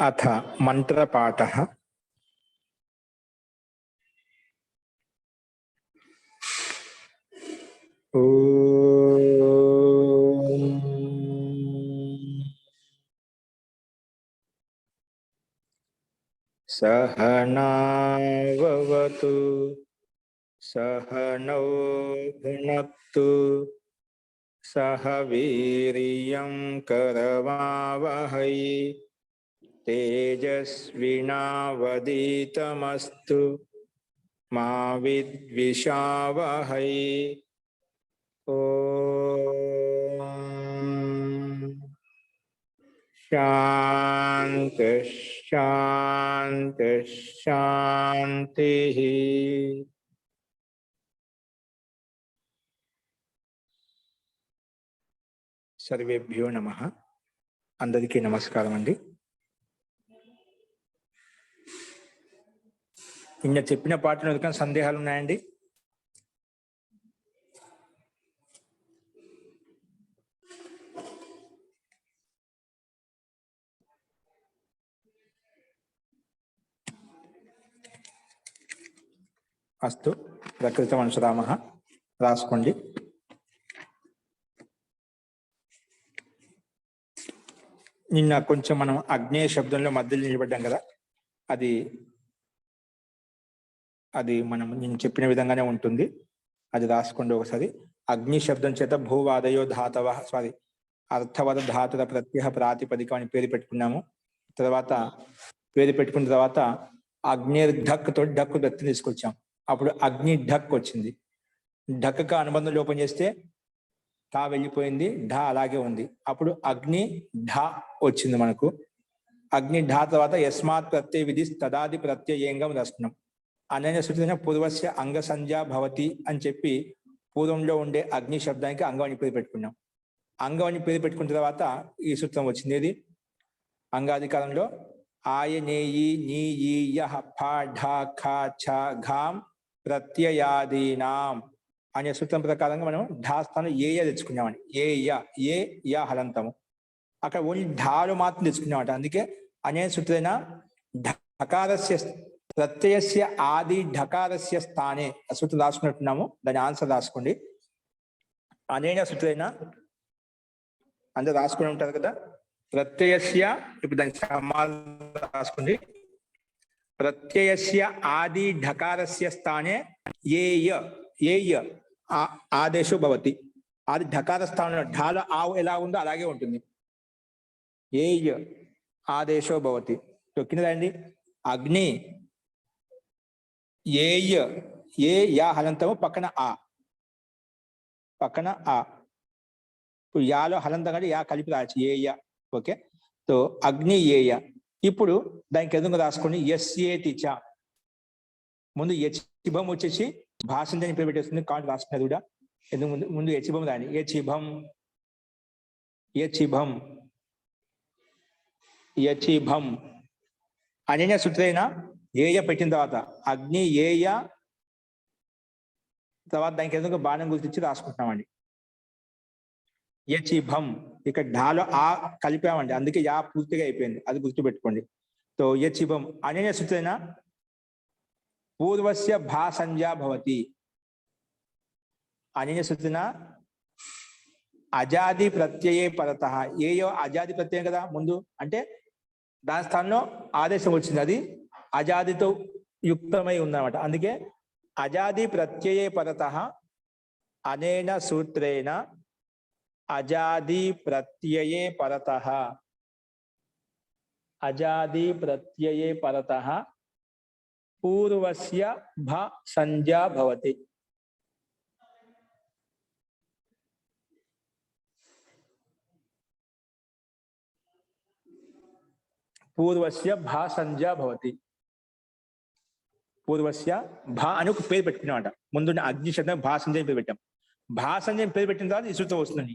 अथ मंत्रपाठः। सहनाववतु सहनौ भुनक्तु सह वीर्यं करवावहै तेजस्विनावधीतमस्तु मा विद्विषावहै। शांति शांति शांति। सर्वेभ्यो नमः। अंदरिकी नमस्कारम अंडी। నిన్న చెప్పిన పాటలో ఏదైనా సందేహాలు ఉన్నాయండి? అస్తు ప్రకృతమనుసరామః రాసుకోండి. నిన్న కొంచెం మనం అగ్నేయ శబ్దంలో మధ్యలో నిలబడ్డాం కదా, అది మనం నేను చెప్పిన విధంగానే ఉంటుంది. అది రాసుకోండి ఒకసారి. అగ్ని శబ్దం చేత భూవాదయో ధాతవ అర్థవద ధాతుల ప్రత్యయ ప్రాతిపదికం అని పేరు పెట్టుకున్నాము. తర్వాత పేరు పెట్టుకున్న తర్వాత అగ్నిర్ధక్ తోటి ఢక్కు దత్తి తీసుకొచ్చాం. అప్పుడు అగ్ని ఢక్ వచ్చింది. ఢక్క అనుబంధం లోపం చేస్తే ఢా వెళ్ళిపోయింది, ఢా అలాగే ఉంది. అప్పుడు అగ్ని ఢా వచ్చింది మనకు. అగ్ని ఢా తర్వాత యస్మాత్ ప్రత్యయ విధి తదాది ప్రత్యయంగం రాసుకున్నాం. అనైన సూచన పూర్వస్య అంగ సంజ్ఞా భవతి అని చెప్పి పూర్వంలో ఉండే అగ్ని శబ్దానికి అంగం పేరు పెట్టుకున్నాం. అంగం అని పేరు పెట్టుకున్న తర్వాత ఈ సూత్రం వచ్చింది. ఇది అంగాధికారంలో ఆయనేయి నీ యః ఫ ఢ ఖ ఛ ఘాం ప్రత్యయాదీనాం అనే సూత్రం ప్రకారంగా మనం ఢా స్థానం ఏ తెచ్చుకున్నామని. ఏ యా హలంతము. అక్కడ ఓన్లీ ఢాలు మాత్రం తెచ్చుకున్నామట. అందుకే అనే సూత్రేణ ఢకారస్య ప్రత్యయస్య ఆది ఢకారస్య స్థానే సూత్రం రాసుకున్నట్టున్నాము. దాని ఆన్సర్ రాసుకోండి. అనేన సూత్రేణ అందరూ రాసుకుని ఉంటారు కదా. ప్రత్యయస్య, ఇప్పుడు దానికి సమాధానం రాసుకోండి. ప్రత్యయస్య ఆది ఢకారస్య స్థానే ఏ ఆదేశో భవతి. ఆది ఢకార స్థానంలో ఢాల ఆవు ఎలా ఉందో అలాగే ఉంటుంది. ఏ ఆదేశో భవతి. కిందండి అగ్ని ఏ యా హలంతము పక్కన ఆ ఇప్పుడు యాలో హలంతం కంటే యా కలిపి రావచ్చు. ఏ యా. ఓకే. సో అగ్ని ఏయ. ఇప్పుడు దానికి ఎదురుగా రాసుకోండి ఎస్ఏటి చ. ముందు యచిభం వచ్చేసి భాషని పేరు పెట్టేస్తుంది. కాంట్ రాసుకున్నది కూడా ఎందుకు ముందు యచిభం రాని. యచిభం అనైన సూత్రైన ఏయ పెట్టిన తర్వాత అగ్ని ఏయ తర్వాత దానికి ఎదురుగా బాణం గుర్తించి రాసుకుంటున్నామండి. యచిభం. ఇక్కడ ఢాలో ఆ కలిపామండి, అందుకే యా పూర్తిగా అయిపోయింది. అది గుర్తుపెట్టుకోండి. సో యచిభం అనైన సూత్రైన పూర్వస్య భా సంజ్ఞా భవతి. అనైన సూత్రన అజాది ప్రత్యయే పరతః. ఏయో అజాది ప్రత్యయం కదా ముందు, అంటే దాని స్థానంలో ఆదేశం వచ్చింది. అది అజాదితో యుక్తమై ఉందన్నమాట. అందుకే అజాది ప్రత్యయే పరతః అనేన సూత్రేణ అజాది ప్రత్యయే పరతః. అజాది ప్రత్యయే పరతః పూర్వస్య భ సంజ్ఞా భవతి. పూర్వస్య భా సంజ్ఞా భవతి. పూర్వస్య భా అని ఒక పేరు పెట్టుకున్నామాట. ముందున్న అగ్ని శబ్దం భా సంజ్ఞ పేరు పెట్టాం. భా సంజ్ఞ పేరు పెట్టిన తర్వాత ఈ సూత్రం వస్తుంది.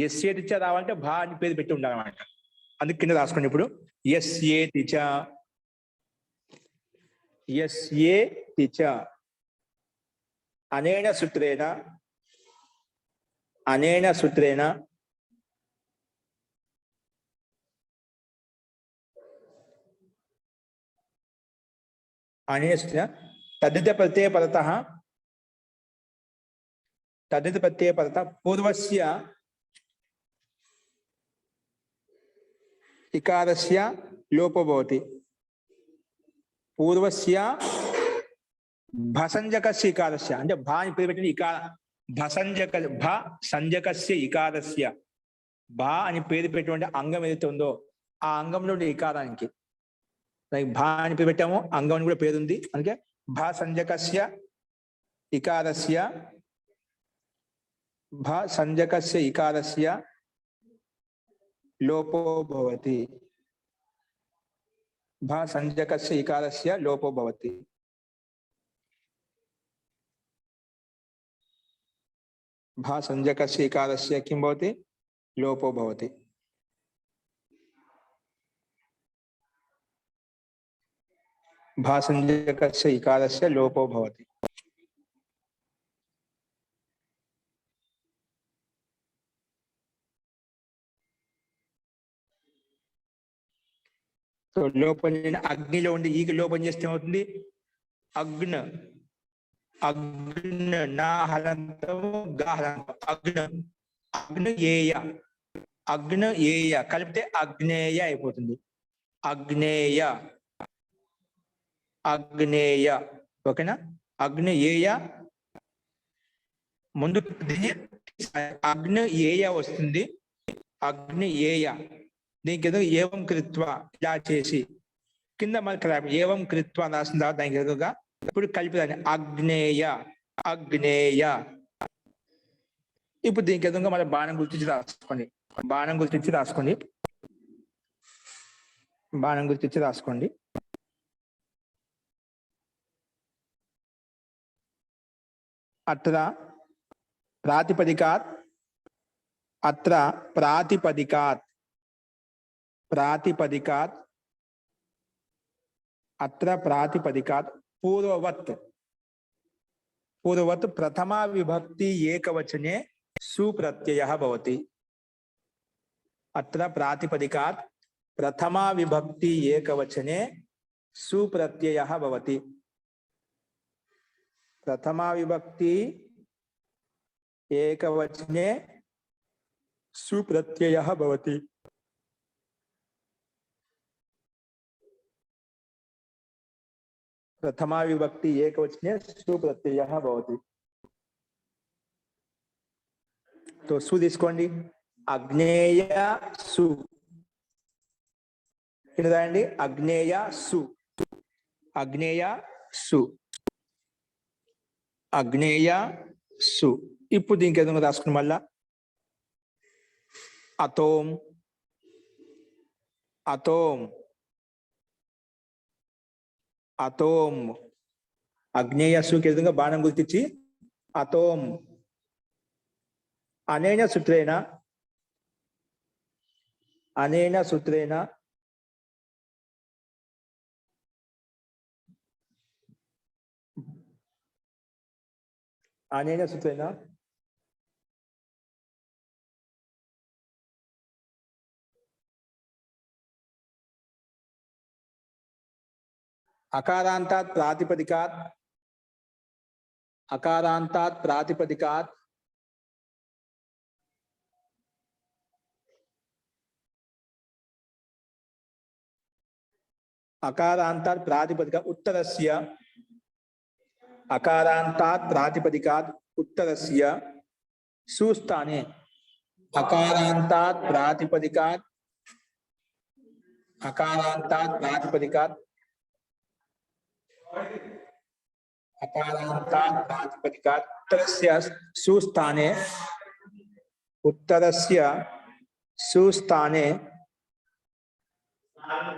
ఎస్ఏతిచ రావాలంటే భా అని పేరు పెట్టి ఉండాలన్నమాట. అందుకు కింద రాసుకోండి. ఇప్పుడు ఎస్ఏతిచ అనేన సూత్రేణ अनेन सूत्रेण तद्धित प्रत्यय परतः पूर्वस्य इकारस्य लोपो भवति। पूर्वस्य भसंजकस्य इकारस्य అంటే భ అని పేరు పెట్టిన ఇకార భసంజకस्य ఇకారस्य భ అని పేరు పెట్టినటువంటి అంగం ఏదైతే ఉందో ఆ అంగంలో ఉండే ఇకారానికి భ అని పేరు పెట్టాము, అంగం అని కూడా పేరు ఉంది, అందుకే భసంజకस्य ఇకారस्य लोपो भवति। भसंज्ञकस्य इकारस्य लोपो भवति। भसंज्ञकस्य इकारस्य किं भवति? लोपो भवति। भसंज्ञकस्य इकारस्य लोपो भवति। तो लोपन अग्निलो ఉండి ఈకి లోపం చేస్తే ఏమవుతుంది? అగ్న అగ్న నా హలంతం గా హలంతం అగ్నేయ కలిపితే అగ్నేయ అయిపోతుంది. అగ్నేయ ఓకేనా? అగ్నేయ ముందు అగ్నేయ వస్తుంది. అగ్నేయ దీనికి ఎదురు ఏవం కృత్వా ఇలా చేసి కింద మళ్ళీ ఏవం కృత్వా రాసిన తర్వాత దానికి ఎదురుగా ఇప్పుడు కలిపిదాన్ని అగ్నేయ. ఇప్పుడు దీనికి ఎదురుగా మళ్ళీ బాణం గుర్తించి రాసుకోండి. అత్ర ప్రాతిపదికాత్ पूर्ववत् प्रथमा विभक्ति एकवचने सुप्रत्ययः भवति। अत्र प्रातिपदिकात् प्रथमा विभक्ति एकवचने सुप्रत्ययः भवति। प्रथमा विभक्ति एकवचने सुप्रत्ययः भवति। प्रथमा विभक्ति एकवचने सुप्रत्ययः भवति। तो सु తీసుకోండి. అగ్నేయ సు ఏంటండి? అగ్నేయ సు. ఇప్పుడు దీనికి ఏదైనా రాసుకుని మళ్ళా అతోం అగ్నేయ సుకి ఎదురుగా బాణం గుర్తించి అతోం. అనేన సూత్రేణ अकारांतात् प्रातिपदिकात् उत्तरस्य सुस्थाने अकारांतात् प्रातिपदिकात्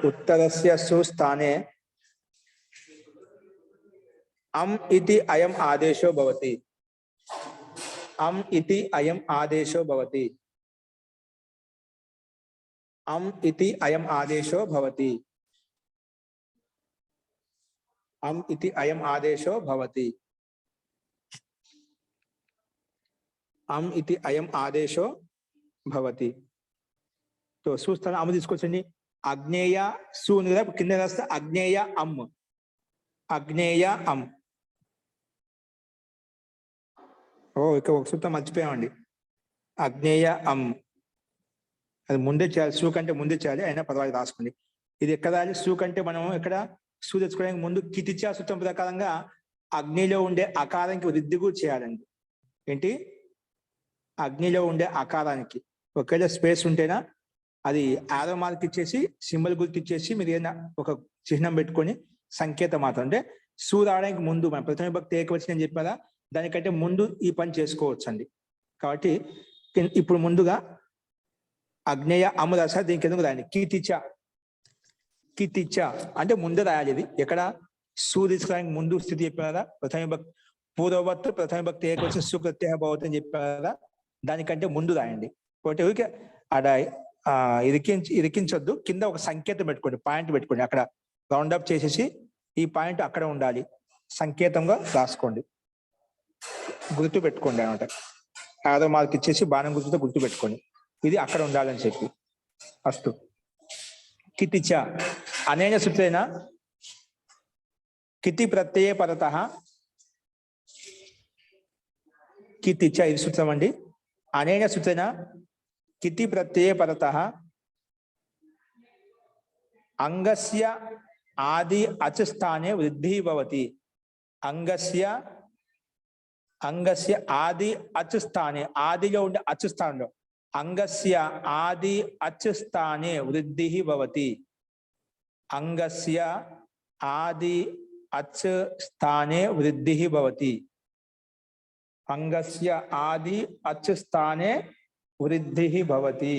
उत्तरस्य सुस्थाने अम् इति अयम् आदेशो भवति। अम् इति अयम् आदेशो भवति। अम् इति अयम् आदेशो भवति। अम् इति अयम् आदेशो भवति। अम् इति अयम् आदेशो भवति। तो सुस्थान अम्म తీసుకొచ్చండి. అగ్నేయ సు కింద రాస్తే అగ్నేయ అమ్. అగ్నేయ అం. ఇక ఒక సూత్రం మర్చిపోయామండి. అగ్నేయ అం అది ముందే చేయాలి, సు కంటే ముందే చేయాలి, అయినా పర్వాలేదు రాసుకోండి. ఇది ఎక్కడ రాయాలి? సు కంటే మనం ఇక్కడ సు తెచ్చుకోవడానికి ముందు కితిచా సూత్రం ప్రకారంగా అగ్నిలో ఉండే అకారానికి వృద్ధి కూడా చేయాలండి. ఏంటి? అగ్నిలో ఉండే అకారానికి ఒకవేళ స్పేస్ ఉంటేనా అది ఆరో మార్క్ ఇచ్చేసి సింబల్ గుర్తు ఇచ్చేసి మీరు ఏదైనా ఒక చిహ్నం పెట్టుకొని సంకేతం మాత్రం, అంటే సు రావడానికి ముందు మన ప్రథమ విభక్తి ఏకవచనం అని చెప్పారా, దానికంటే ముందు ఈ పని చేసుకోవచ్చు అండి. కాబట్టి ఇప్పుడు ముందుగా అగ్నేయ అమ్ము రాశారు, దీనికి ఎందుకు రాయండి కీతిచ. కీతిచ అంటే ముందే రాయాలి. ఇది ఎక్కడ? సు తీసుకోవడానికి ముందు స్థితి చెప్పారా, ప్రథమ విభక్తి పూర్వవత్తు ప్రథమ విభక్తి ఏకవచనం సు ప్రత్యయ భవతి అని చెప్పారా, దానికంటే ముందు రాయండి. ఒకటి ఊరికే అడ ఇరికించొద్దు, కింద ఒక సంకేతం పెట్టుకోండి, పాయింట్ పెట్టుకోండి, అక్కడ రౌండ్ అప్ చేసేసి ఈ పాయింట్ అక్కడ ఉండాలి, సంకేతంగా రాసుకోండి, గుర్తు పెట్టుకోండి అనమాట. ఆరో మార్క్ ఇచ్చేసి బాణం గుర్తుతో గుర్తు పెట్టుకోండి, ఇది అక్కడ ఉండాలని చెప్పి. అస్తు. కితిచ అనేన సూత్రేణ కితి ప్రత్యయ పరతః కితిచ, ఇది సూత్రం అండి. అనేన సూత్రేణ కితి ప్రత్యయ పరతః అంగస్య ఆది అచ్ స్థానే వృద్ధి భవతి. అంగస్య ఆది అచ్ స్థానే, ఆదిలో ఉండే అచ్ స్థానంలో, అంగస్య ఆది అచ్ స్థానే వృద్ధి భవతి. అంగస్య ఆది అచ్ స్థానే వృద్ధి భవతి. అంగస్య ఆది అచ్ స్థానే వృద్ధి భవతి.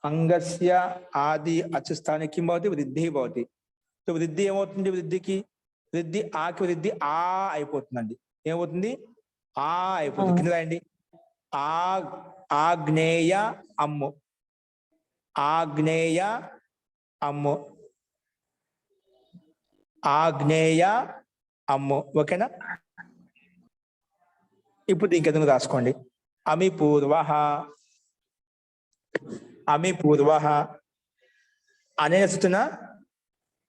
అంగస్య ఆది అచ్ స్థానే కిం భవతి? వృద్ధి భవతి. సో వృద్ధి ఏమవుతుంది? వృద్ధికి వృద్ధి ఆకి వృద్ధి ఆ అయిపోతుందండి. ఏమవుతుంది? ఆ అయిపోతుంది. కింద రాయండి. ఆగ్నేయ అమ్ము. ఆగ్నేయ అమ్ము. ఆగ్నేయ అమ్ము. ఓకేనా? ఇప్పుడు దీనికి ఎందుకు రాసుకోండి. అమి పూర్వ. అమి పూర్వ అనేన సూచన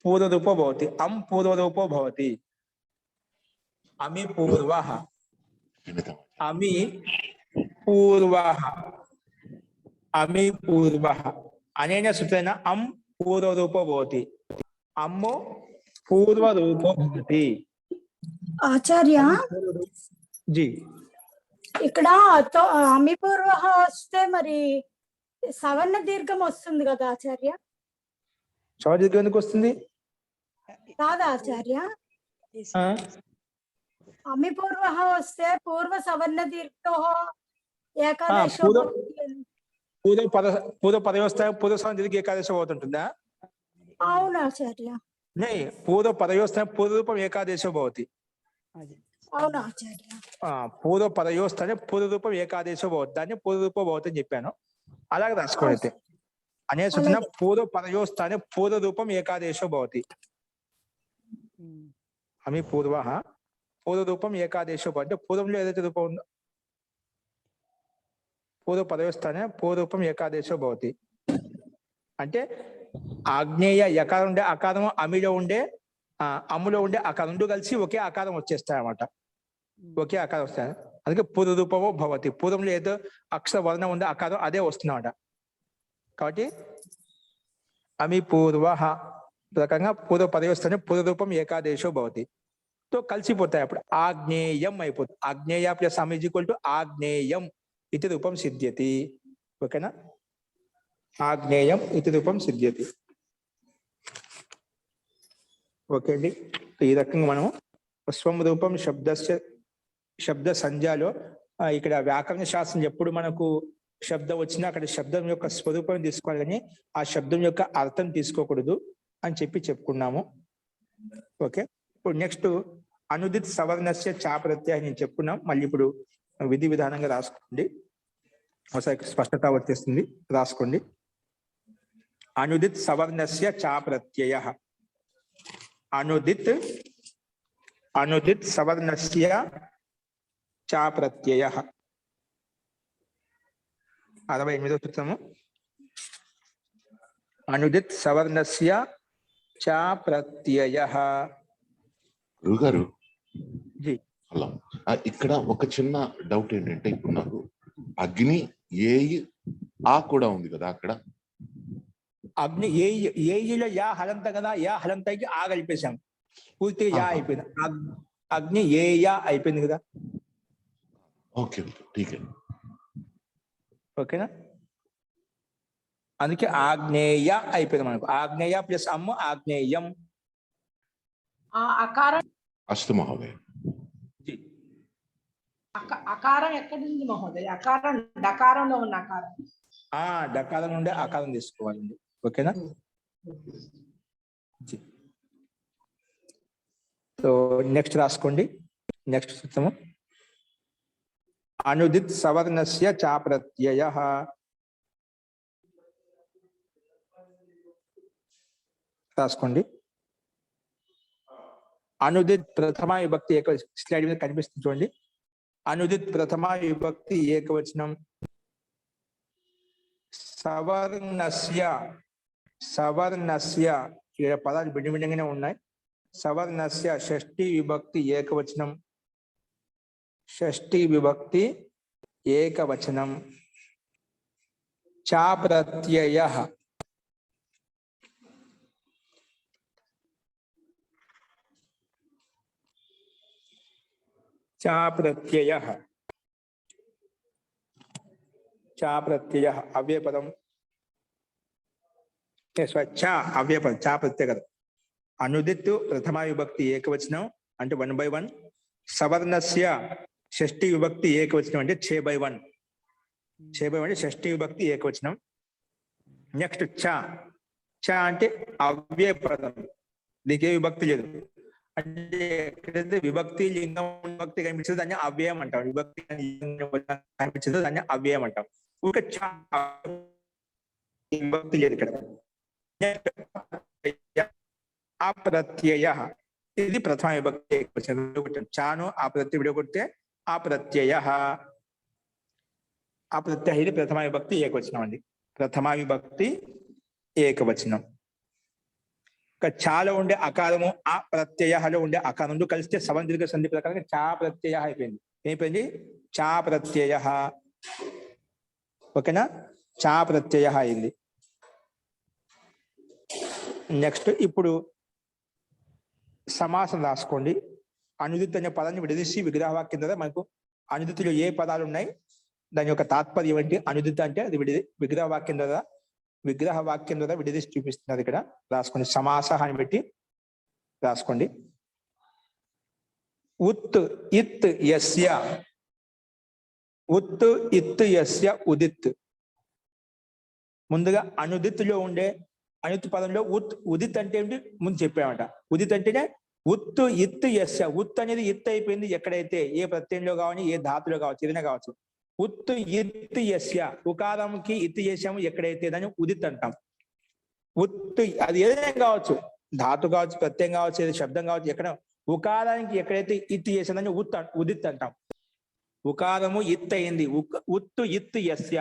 పూర్వరూపో భవతి. అం పూర్వరూపో భవతి. అమి పూర్వ. అమి పూర్వ. అమి పూర్వ అనేన సూత్రేణ అం పూర్వరూపో భవతి. అమ్ము పూర్వరూపో భవతి. ఆచార్య జీ, ఇక్కడ అమి పూర్వ వస్తే మరి సవర్ణ దీర్ఘం వస్తుంది కదా ఆచార్య? చౌదీర్ఘం ఎందుకు వస్తుంది? కాదా ఆచార్య? అమి పూర్వ వస్తే పూర్వ సవర్ణ దీర్ఘో ఏకాదశో పూర్వ పదవ్యవస్థ పూర్వ సవర్ణ దీర్ఘ ఏకాదశ అవుతుంటుందా? అవును ఆచార్య. పూర్వ పదవ్యవస్థ పూర్వరూపం ఏకాదశో భవతి. అవును ఆచార్య. పూర్వ పదయోస్థానే పూర్వరూపం ఏకాదశో భవతి, దాన్ని పూర్వరూపం భవతి అని చెప్పాను. అలాగే రాసుకోండి. అయితే అనే సూచన పూర్వ పదయోస్థానే పూర్వరూపం ఏకాదశో భవతి. అమి పూర్వ పూర్వరూపం ఏకాదశో భవతి. పూర్వంలో ఏదైతే రూపం ఉందో పూర్వ పదయోస్థానే పూర్వరూపం ఏకాదశో భవతి. అంటే ఆగ్నేయ యకారం ఉండే అకారం, అమిలో ఉండే అమ్ములో ఉండే అకారం రెండు కలిసి ఒకే ఆకారం వచ్చేస్తాయి అన్నమాట. ఒకే ఆకారం వస్తాయి. అందుకే పూర్వరూపమో భవతి. పూర్వంలో ఏదో అక్షర వర్ణం ఉందో ఆకారం అదే వస్తుందన్నమాట. కాబట్టి అమి పూర్వ ప్రకంగా పూర్వ పదయోస్థానే పూర్వరూపం ఏకాదశో భవతి. తో కలిసిపోతాయి. అప్పుడు ఆగ్నేయం అయిపోతుంది. ఆగ్నేయ plus Aam is equal to ఆగ్నేయం ఇది రూపం సిద్ధ్యతి. ఓకేనా? ఆగ్నేయం ఇది రూపం సిద్ధ్యతి. ఓకే అండి. ఈ రకంగా మనము స్వం రూపం శబ్ద సంజ్ఞలో ఇక్కడ వ్యాకరణ శాస్త్రం ఎప్పుడు మనకు శబ్దం వచ్చినా అక్కడ శబ్దం యొక్క స్వరూపం తీసుకోవాలి, కానీ ఆ శబ్దం యొక్క అర్థం తీసుకోకూడదు అని చెప్పుకున్నాము. ఓకే. ఇప్పుడు నెక్స్ట్ అనుదిత్ సవర్ణస్య చా ప్రత్యయ నేను చెప్పుకున్నాం. మళ్ళీ ఇప్పుడు విధి విధానంగా రాసుకోండి, ఒకసారి స్పష్టత వచ్చేస్తుంది. రాసుకోండి. అనుదిత్ సవర్ణస్య చా ప్రత్యయ. అనుదిత్ సవర్ణస్య చా ప్రత్యయ. 68వ సూత్రము. అనుదిత్ సవర్ణస్య చా ప్రత్యయః. గురుగారు జీ హలో, ఇక్కడ ఒక చిన్న డౌట్ ఏంటంటే, ఇప్పుడు నాకు అగ్ని ఏ ఆ కూడా ఉంది కదా అక్కడ. అగ్ని ఏయిలో యా హలంత కదా, యా హలంతకి ఆ కలిపేశాం, పూర్తిగా యా ఆహా. అయిపోయింది. అగ్ని ఏ యా అయిపోయింది కదా. ఓకే ఓకే ఠీకే. ఓకేనా, అందుకే ఆగ్నేయ అయిపోయింది మనకు. ఆగ్నేయ ప్లస్ అమ్మ ఆగ్నేయం. అకారం అస్తు మహోదయ. జీ అకారం ఎక్కడుంది మహోదయ? అకారం డకారంలో ఉన్న అకారం. డకారం నుండి ఆకారం తీసుకోవాలండి. ఓకేనా. సో నెక్స్ట్ రాసుకోండి. నెక్స్ట్ సూత్రము అనుదిత్ సవర్ణస్య చా ప్రత్యయః. రాసుకోండి. అనుదిత్ ప్రథమ విభక్తి స్లైడ్ మీద కనిపిస్తుంది చూడండి. అనుదిత్ ప్రథమ విభక్తి ఏకవచనం. సవర్ణస్య సవర్ణస్య ఇక్కడ పదాలు భిన్నగానే ఉన్నాయి. సవర్ణస్య షష్ఠి విభక్తి ఏకవచనం. షష్ఠి విభక్తి ఏకవచనం. చా ప్రత్యయః. చా ప్రత్యయః. చా ప్రత్యయః అవ్యయపదం. చా అవ్యయపదం, చా ప్రత్యయ కదా. అనుదిత్ ప్రథమ విభక్తి ఏకవచనం అంటే 1/1. సవర్ణస్య షష్ఠి విభక్తి ఏకవచనం అంటే 6/1. 6/1 అంటే షష్ఠి విభక్తి ఏకవచనం. నెక్స్ట్ చా. చా అంటే అవ్యయపదం, దీనికి ఏ విభక్తి లేదు. అంటే ఎక్కడైతే విభక్తి లింగం విభక్తి కనిపిస్తుంది దాన్ని అవ్యయం అంటాం. విభక్తి కనిపించింది దాన్ని అవ్యయం అంటాం. ఒక చా విభక్తి లేదు ఇక్కడ. అప్రత్యయ ఇది ప్రథమ విభక్తి ఏకవచనం. చాను ఆ ప్రత్యయ విడగొడితే అప్రత్యయ. అప్రత్యయ ఇది ప్రథమ విభక్తి ఏకవచనం అండి. ప్రథమ విభక్తి ఏకవచనం. చాలో ఉండే అకారము ఆ ప్రత్యయలో ఉండే అకారం రెండు కలిస్తే సవర్ణ సంధి ప్రకారంగా చా ప్రత్యయ అయిపోయింది. ఏమైపోయింది? చా ప్రత్యయ. ఓకేనా, చా ప్రత్యయ అయింది. నెక్స్ట్ ఇప్పుడు సమాసం రాసుకోండి. అనుదిత్ అనే పదాన్ని విడదీసి విగ్రహవాక్యం ద్వారా మనకు అనుదితులు ఏ పదాలు ఉన్నాయి, దాని యొక్క తాత్పర్యం ఏంటి. అనుదిత అంటే అది విగ్రహవాక్యం ద్వారా విడదీసి చూపిస్తున్నారు. ఇక్కడ రాసుకోండి. సమాస అని పెట్టి రాసుకోండి. ఉత్ ఇత్ యస్య. ఉత్ ఇత్ యస్య ఉదిత్. ముందుగా అనుదిత్తులో ఉండే అనుత్ పదంలో ఉదిత్ అంటే ఏంటి ముందు చెప్పామట. ఉదిత్ అంటేనే ఉత్ ఇత్ యస్య. ఉత్ అనేది ఇత్ అయిపోయింది ఎక్కడైతే, ఏ ప్రత్యయంలో కావాలి, ఏ ధాతులో కావచ్చు, ఏదైనా కావచ్చు. ఉత్ ఇత్ యస్య, ఉకారంకి ఇత్ చేసాము ఎక్కడైతే దాన్ని ఉదిత్ అంటాం. ఉత్ అది ఏదైనా కావచ్చు, ధాతు కావచ్చు, ప్రత్యయం కావచ్చు, ఏదో శబ్దం కావచ్చు. ఎక్కడ ఉకారానికి ఎక్కడైతే ఇత్ చేసాం దాన్ని ఉదిత్ అంటాం. ఉకారము ఇత్ అయింది, ఉత్తు ఇత్ యస్య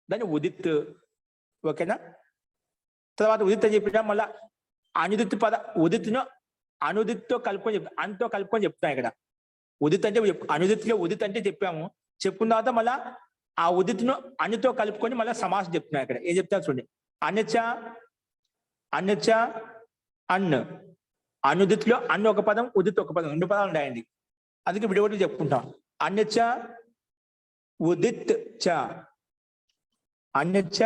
దాన్ని ఉదిత్. ఓకేనా. తర్వాత ఉదిత్ అని చెప్పినా మళ్ళా అనుదిత్ పద ఉదిత్ను అనుదిత్తో కలుపుకొని చెప్తాం, అంతో కలుపుకొని చెప్తాం. ఇక్కడ ఉదిత్ అంటే అనుదిత్లో ఉదిత్ అంటే చెప్పాము. చెప్పుకున్న తర్వాత మళ్ళా ఆ ఉదిత్ను అనుతో కలుపుకొని మళ్ళీ సమాసం చెప్తున్నాం. ఇక్కడ ఏం చెప్తాను చూడండి. అన్యచ అన్యచ అన్. అనుదిత్లో అన్ను ఒక పదం, ఉదిత్ ఒక పదం, రెండు పదాలు ఉన్నాయండి. అందుకే విడివడి చెప్పుకుంటాం. అన్యచ ఉదిత్ చ. అన్యచ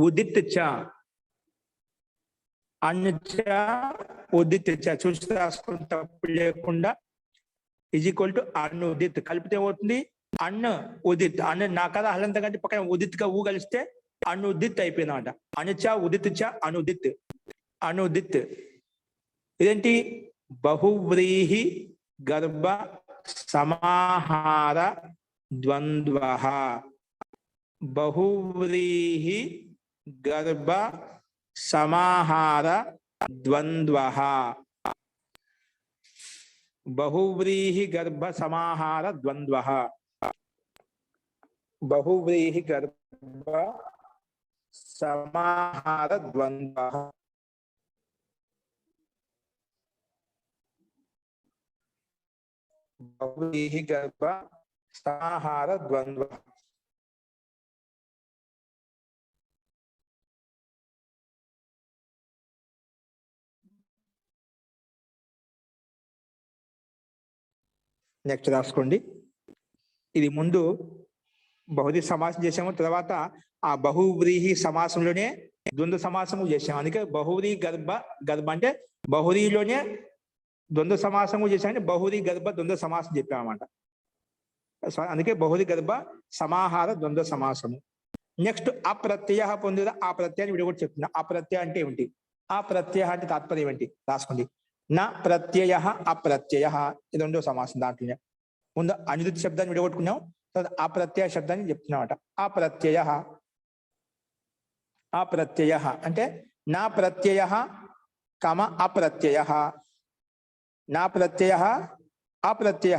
ఉదిత్ చ. అన్యచ ఉదిత్ చ. చూసి రాసుకుని తప్పు లేకుండా ఈజ్ ఈక్వల్ టు అనుదిత్. కలిపితే ఏమవుతుంది? అన్న ఉదిత్. అన్న నాకదా హలంత కంటే పక్కన ఉదిత్ గా ఊ కలిస్తే అనుదిత్ అయిపోయింది అనమాట. అనుచ ఉదిత్ చ అనుదిత్. అనుదిత్ ఇదేంటి? బహువ్రీహి గర్భ సమాహార ద్వంద్వ. బహువ్రీహి గర్భ సమాహార ద్వంద్వ. బహువ్రీహి గర్భ సమాహార ద్వంద్వ. బహువ్రీహి గర్భ సమాహార ద్వంద్వ. బహువ్రీహి గర్భ సమాహార ద్వంద్వ. నెక్స్ట్ రాసుకోండి. ఇది ముందు బహువ్రీహి సమాసం చేసాము, తర్వాత ఆ బహువ్రీహి సమాసంలోనే ద్వంద్వ సమాసము చేసాము. అందుకే బహువ్రీహి గర్భ అంటే బహువ్రీహిలోనే ద్వంద్వ సమాసము చేసామని బహువ్రీహి గర్భ ద్వంద్వ సమాసం చెప్పామన్నమాట. అందుకే బహువ్రీహి గర్భ సమాహార ద్వంద్వ సమాసము. నెక్స్ట్ అప్రత్యయ పొందిన ఆ ప్రత్యయాన్ని వీడు కూడా చెప్తున్నా. ఆ ప్రత్యయ అంటే ఏమిటి, ఆ ప్రత్యయ అంటే తాత్పర్యం ఏంటి రాసుకోండి. నా ప్రత్యయ అప్రత్యయ, ఇది రెండో సమాసం. దాంట్లోనే ముందు అనుదిత శబ్దాన్ని విడగొట్టుకున్నాం, తర్వాత ఆ ప్రత్యయ శబ్దాన్ని చెప్తున్నామట. ఆ ప్రత్యయ అంటే నా ప్రత్యయ కమ అప్రత్యయ, నా ప్రత్యయ అప్రత్యయ,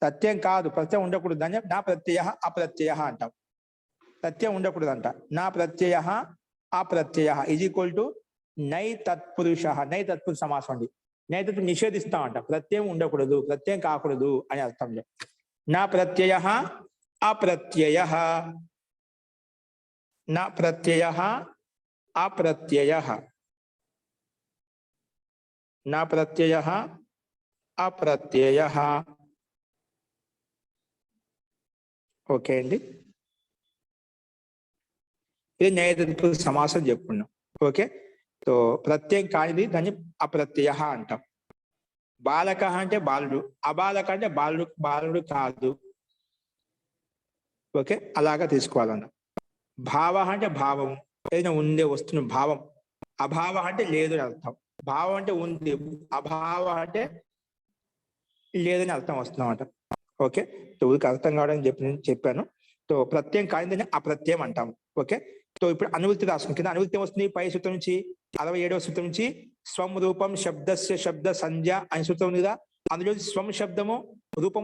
ప్రత్యయం కాదు, ప్రత్యయం ఉండకూడదు. దాన్ని నా ప్రత్యయ అప్రత్యయ అంటాం, ప్రత్యయం ఉండకూడదు అంట. నా ప్రత్యయ అప్రత్యయ ఈజ్ ఈక్వల్ టు నై తత్పురుష. నై తత్పురుష సమాసం అండి. నై తత్పురుష నిషేధిస్తామంట, ప్రత్యయం ఉండకూడదు, ప్రత్యయం కాకూడదు అని అర్థంలో. నా ప్రత్యయ అప్రత్యయ, నా ప్రత్యయ అప్రత్యయ, నా ప్రత్యయ అప్రత్యయ. ఓకే అండి, ఇది నైతత్పురుష సమాసం చెప్పుకున్నాం. ఓకే, సో ప్రత్యయం కానిది దాన్ని అప్రత్యయ అంటాం. బాలక అంటే బాలుడు, అబాలక అంటే బాలుడు కాదు. ఓకే, అలాగా తీసుకోవాలన్న. భావ అంటే భావం, ఏదైనా ఉండే వస్తున్న భావం. అభావ అంటే లేదు అని అర్థం. భావం అంటే ఉంది, అభావ అంటే లేదని అర్థం వస్తుందన్నమాట. ఓకే, సో ఊరికి అర్థం కావడానికి చెప్పాను. సో ప్రత్యయం కానిదని అప్రత్యయం అంటాము. ఓకే, సో ఇప్పుడు అనువృత్తి రాసుకుని కింద అనువృత్తి వస్తుంది పై సూత్రం నుంచి 67వ సూత్రం నుంచి. స్వం రూపం శబ్దస్య శబ్ద సంజ్ఞ అని సూత్రం ఉంది కదా, అందులో స్వం శబ్దము రూపం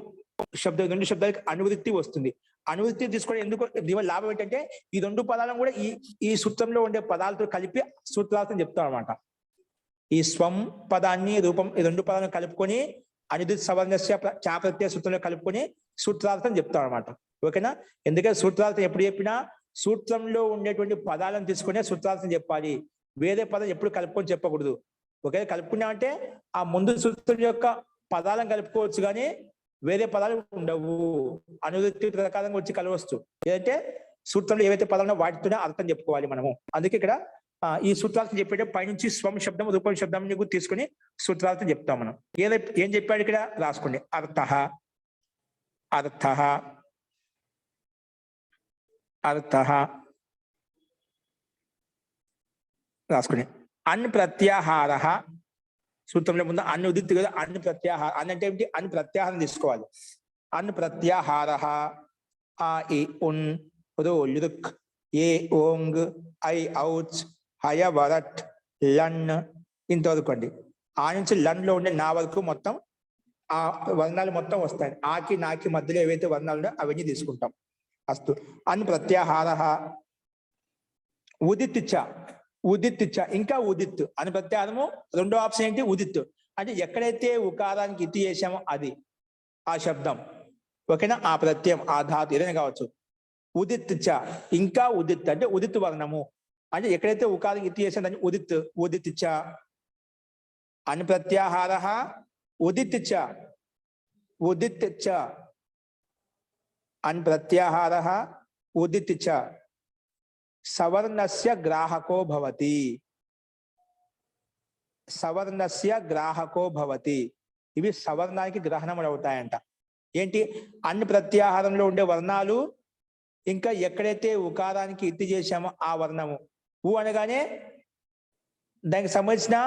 శబ్దం రెండు శబ్దాలకు అనువృత్తి వస్తుంది. అనువృత్తి తీసుకోవడం ఎందుకు, దీని లాభం ఏంటంటే ఈ రెండు పదాలను కూడా ఈ సూత్రంలో ఉండే పదాలతో కలిపి సూత్రార్థం చెప్తాం అనమాట. ఈ స్వం పదాన్ని రూపం ఈ రెండు పదాలను కలుపుకొని అనుదిత సవర్ణస్య చాప్రత్యయ సూత్రంలో కలుపుకొని సూత్రార్థం చెప్తాం అనమాట. ఓకేనా, ఎందుకంటే సూత్రార్థం ఎప్పుడు చెప్పినా సూత్రంలో ఉండేటువంటి పదాలను తీసుకునే సూత్రార్థం చెప్పాలి. వేరే పదం ఎప్పుడు కలుపుకొని చెప్పకూడదు. ఒకే కలుపుకున్నామంటే ఆ ముందు సూత్రం యొక్క పదాలను కలుపుకోవచ్చు, కానీ వేరే పదాలు ఉండవు. అనువృత్తి ప్రకారంగా వచ్చి కలవచ్చు. ఏదంటే సూత్రంలో ఏవైతే పదాలు వాటితోనే అర్థం చెప్పుకోవాలి మనము. అందుకే ఇక్కడ ఈ సూత్రార్థం చెప్పేటప్పుడు పైనుంచి స్వం శబ్దం రూపం శబ్దం తీసుకుని సూత్రార్థం చెప్తాం మనం. ఏం చెప్పాడు ఇక్కడ రాసుకోండి. అర్థః అర్థః అర్థః రాసుకోండి. అన్ ప్రత్యాహార, సూత్రంలో ముందు అన్ని ఉదిత్తు కదా, అన్ని ప్రత్యాహార. అన్ అంటే ఏమిటి, అన్ని ప్రత్యాహారం తీసుకోవాలి. అన్ ప్రత్యాహార ఆ ఇ ఉన్ రో లుక్ ఏ ఓంగ్ ఐ ఔచ్ హయ వరట్ లన్ ఇంతవరకు అండి. ఆ నుంచి లన్ లో ఉండే నా వరకు మొత్తం ఆ వర్ణాలు మొత్తం వస్తాయి. ఆకి నాకి మధ్యలో ఏవైతే వర్ణాలు ఉన్నాయో అవన్నీ తీసుకుంటాం. అస్తు. అన్ ప్రత్యాహార ఉదిత్ చ ఇంకా ఉదిత్ అని ప్రత్యాహారము. రెండో ఆప్షన్ ఏంటి, ఉదిత్ అంటే ఎక్కడైతే ఉకారానికి ఇతి చేసామో అది ఆ శబ్దం. ఓకేనా, ఆ ప్రత్యయం ఆ ధాతు ఏదైనా కావచ్చు. ఉదిత్ చ ఇంకా ఉదిత్ అంటే ఉదిత్ వర్ణము అంటే ఎక్కడైతే ఉకారానికి ఇతి చేసామో దాన్ని ఉదిత్ చ. అన్ ప్రత్యాహార ఉదిత్ చ అన్ ప్రత్యాహార ఉదిత్ చ సవర్ణస్య గ్రాహకో భవతి. సవర్ణస్య గ్రాహకో భవతి, ఇవి సవర్ణానికి గ్రహణములు అవుతాయంట. ఏంటి, అన్ని ప్రత్యాహారంలో ఉండే వర్ణాలు ఇంకా ఎక్కడైతే ఉకారానికి ఇత్తి చేశామో ఆ వర్ణము. ఊ అనగానే దానికి సంబంధించిన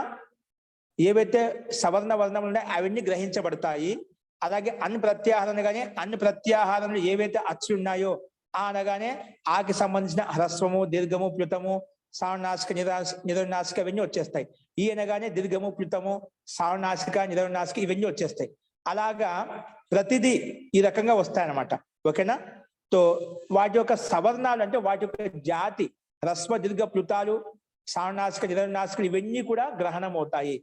ఏవైతే సవర్ణ వర్ణములు ఉన్నాయో అవన్నీ గ్రహించబడతాయి. అలాగే అన్ని ప్రత్యాహారం అనగానే అన్ని ప్రత్యాహారంలో ఏవైతే అచ్చులు ఉన్నాయో ఆ అనగానే ఆకి సంబంధించిన హ్రస్వము దీర్ఘము ప్లుతము సావనాసిక నిరనాసిక ఇవన్నీ వచ్చేస్తాయి. ఈ అనగానే దీర్ఘము ప్లుతము సావనాసిక నిరనాసిక ఇవన్నీ వచ్చేస్తాయి. అలాగా ప్రతిదీ ఈ రకంగా వస్తాయన్నమాట. ఓకేనా, తో వాటి యొక్క సవర్ణాలు అంటే వాటి యొక్క జాతి హ్రస్వ దీర్ఘ ప్లుతాలు సావనాసిక నిరనాసికలు ఇవన్నీ కూడా గ్రహణం అవుతాయి.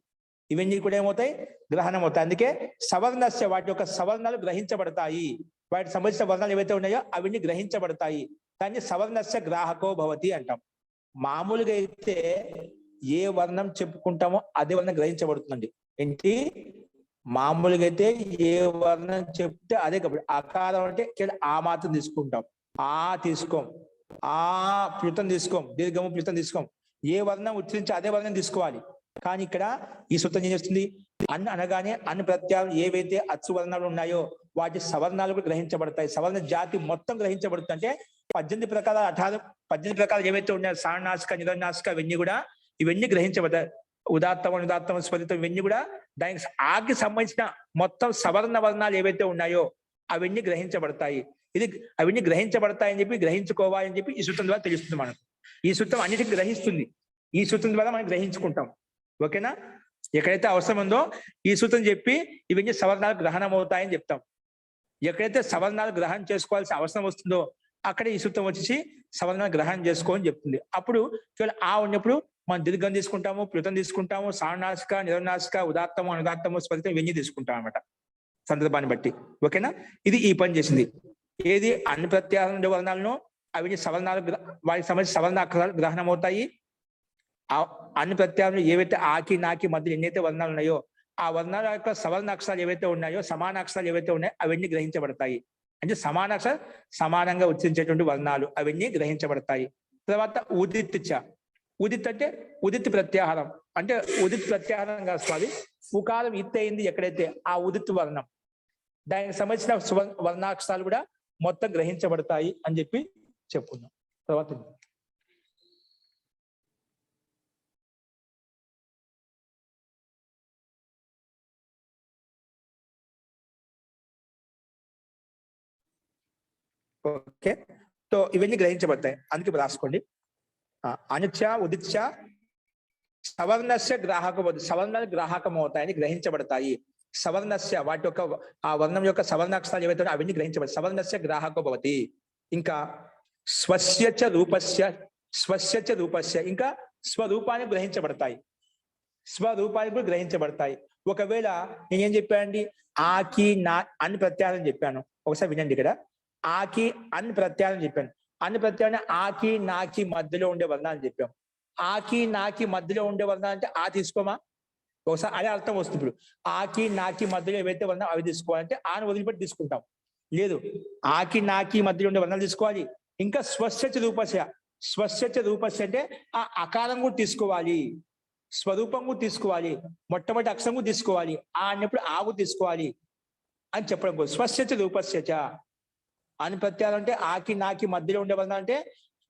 ఇవన్నీ కూడా ఏమవుతాయి, గ్రహణం అవుతాయి. అందుకే సవర్ణస్య వాటి యొక్క సవర్ణాలు గ్రహించబడతాయి. వాటికి సంబంధించిన వర్ణాలు ఏవైతే ఉన్నాయో అవన్నీ గ్రహించబడతాయి. దాన్ని సవర్ణస్య గ్రాహకో భవతి అంటాం. మామూలుగా అయితే ఏ వర్ణం చెప్పుకుంటామో అదే వర్ణం గ్రహించబడుతుందండి. ఏంటి, మామూలుగా అయితే ఏ వర్ణం చెప్తే అదే. కాబట్టి అకారం అంటే ఆ మాత్రం తీసుకుంటాం, ఆ తీసుకోం, ఆ ప్లుతం తీసుకోం, దీర్ఘము ప్లుతం తీసుకోం. ఏ వర్ణం ఉచ్చరించి అదే వర్ణం తీసుకోవాలి. కానీ ఇక్కడ ఈ సూత్రం ఏం చేస్తుంది, అన్ అనగానే అన్ని ప్రత్యయాలు ఏవైతే అచ్చు వర్ణాలు ఉన్నాయో వాటి సవర్ణాలు కూడా గ్రహించబడతాయి. సవర్ణ జాతి మొత్తం గ్రహించబడుతుంది. అంటే 18 ప్రకారాలు 18 ప్రకారాలు ఏవైతే ఉన్నాయో సాణాసిక నిరనాసిక ఇవన్నీ గ్రహించబడతాయి. ఉదాత్తమ అనుదాత్తమ స్వరితం ఇవన్నీ కూడా దానికి ఆకి సంబంధించిన మొత్తం సవర్ణ వర్ణాలు ఏవైతే ఉన్నాయో అవన్నీ గ్రహించబడతాయి. అవన్నీ గ్రహించబడతాయని చెప్పి గ్రహించుకోవాలని చెప్పి ఈ సూత్రం ద్వారా తెలుస్తుంది మనకు. ఈ సూత్రం అన్నిటికీ గ్రహిస్తుంది. ఈ సూత్రం ద్వారా మనం గ్రహించుకుంటాం. ఓకేనా? ఎక్కడైతే అవసరం ఉందో ఈ సూత్రం చెప్పి ఇవన్నీ సవర్ణాలు గ్రహణం అవుతాయని చెప్తాం. ఎక్కడైతే సవర్ణాలు గ్రహణం చేసుకోవాల్సిన అవసరం వస్తుందో అక్కడ ఈ సూత్రం వచ్చేసి సవర్ణాలు గ్రహణం చేసుకోని చెప్తుంది. అప్పుడు కేవలం ఆ ఉన్నప్పుడు మనం దీర్ఘం తీసుకుంటాము, ప్లుతం తీసుకుంటాము, సాణాసిక నిరనాసిక ఉదాత్తము అనుదాత్తము స్వరితం ఇవన్నీ తీసుకుంటాం అన్నమాట సందర్భాన్ని బట్టి. ఓకేనా? ఇది ఈ పని చేసింది. ఏది అన్ని ప్రత్యాహార వర్ణాలను అవి సవర్ణాలు వాటికి సంబంధించి సవర్ణ అక్షరాలు గ్రహణం అవుతాయి. అన్ని ప్రత్యాహారాలు ఏవైతే ఆకి నాకి మధ్యలో ఎన్నైతే వర్ణాలు ఉన్నాయో ఆ వర్ణాల యొక్క సవర్ణ అక్షరాలు ఏవైతే ఉన్నాయో సమాన అక్షరాలు ఏవైతే ఉన్నాయో అవన్నీ గ్రహించబడతాయి. అంటే సమాన అక్షరాలు సమానంగా ఉచ్చరించేటువంటి వర్ణాలు అవన్నీ గ్రహించబడతాయి. తర్వాత ఉదిత్ చ. ఉదిత్ అంటే ఉదిత్ ప్రత్యాహారం. అంటే ఉదిత్ ప్రత్యాహారం కాదు స్వామి, ఉకారం ఇత్ అయింది ఎక్కడైతే ఆ ఉదిత్ వర్ణం దానికి సంబంధించిన వర్ణాక్షరాలు కూడా మొత్తం గ్రహించబడతాయి అని చెప్పి చెప్పుకున్నాం. తర్వాత ఓకే, సో ఇవన్నీ గ్రహించబడతాయి. అందుకే రాసుకోండి. అనుచ ఉదిత్చ సవర్ణస్య గ్రాహకం, సవర్ణాలు గ్రాహకం అవుతాయని గ్రహించబడతాయి. సవర్ణస్య వాటి యొక్క ఆ వర్ణం యొక్క సవర్ణాక్షరాలు ఏవైతే అవన్నీ గ్రహించబడతాయి. సవర్ణస్య గ్రాహకో భవతి. ఇంకా స్వస్యచ రూపస్య ఇంకా స్వరూపాన్ని గ్రహించబడతాయి. స్వరూపాన్ని కూడా గ్రహించబడతాయి. ఒకవేళ నేనేం చెప్పానండి, ఆకి నా అన్ని ప్రత్యాహారం చెప్పాను. ఒకసారి వినండి. ఇక్కడ ఆకి అన్ని ప్రత్యాహారం చెప్పాను. అన్ని ప్రత్యాహారం ఆకి నాకి మధ్యలో ఉండే వర్ణాలు చెప్పాం. ఆకి నాకి మధ్యలో ఉండే వర్ణాలు అంటే ఆ తీసుకోమా, ఒకసారి అదే అర్థం వస్తుంది. ఇప్పుడు ఆకి నాకి మధ్యలో ఏవైతే వర్ణాలు అవి తీసుకోవాలంటే ఆని వదిలిపెట్టి తీసుకుంటాం. లేదు, ఆకి నాకి మధ్యలో ఉండే వర్ణాలు తీసుకోవాలి. ఇంకా స్వస్యచ రూపస్య అంటే ఆ అకారం కూడా తీసుకోవాలి, స్వరూపం కూడా తీసుకోవాలి, మొట్టమొదటి అక్షరం కూడా తీసుకోవాలి, ఆ అన్నప్పుడు ఆగు తీసుకోవాలి అని చెప్పడం. స్వస్యచ రూపస్యచ అని ప్రత్యాలు అంటే ఆకి నాకి మధ్యలో ఉండే వర్ణాలు అంటే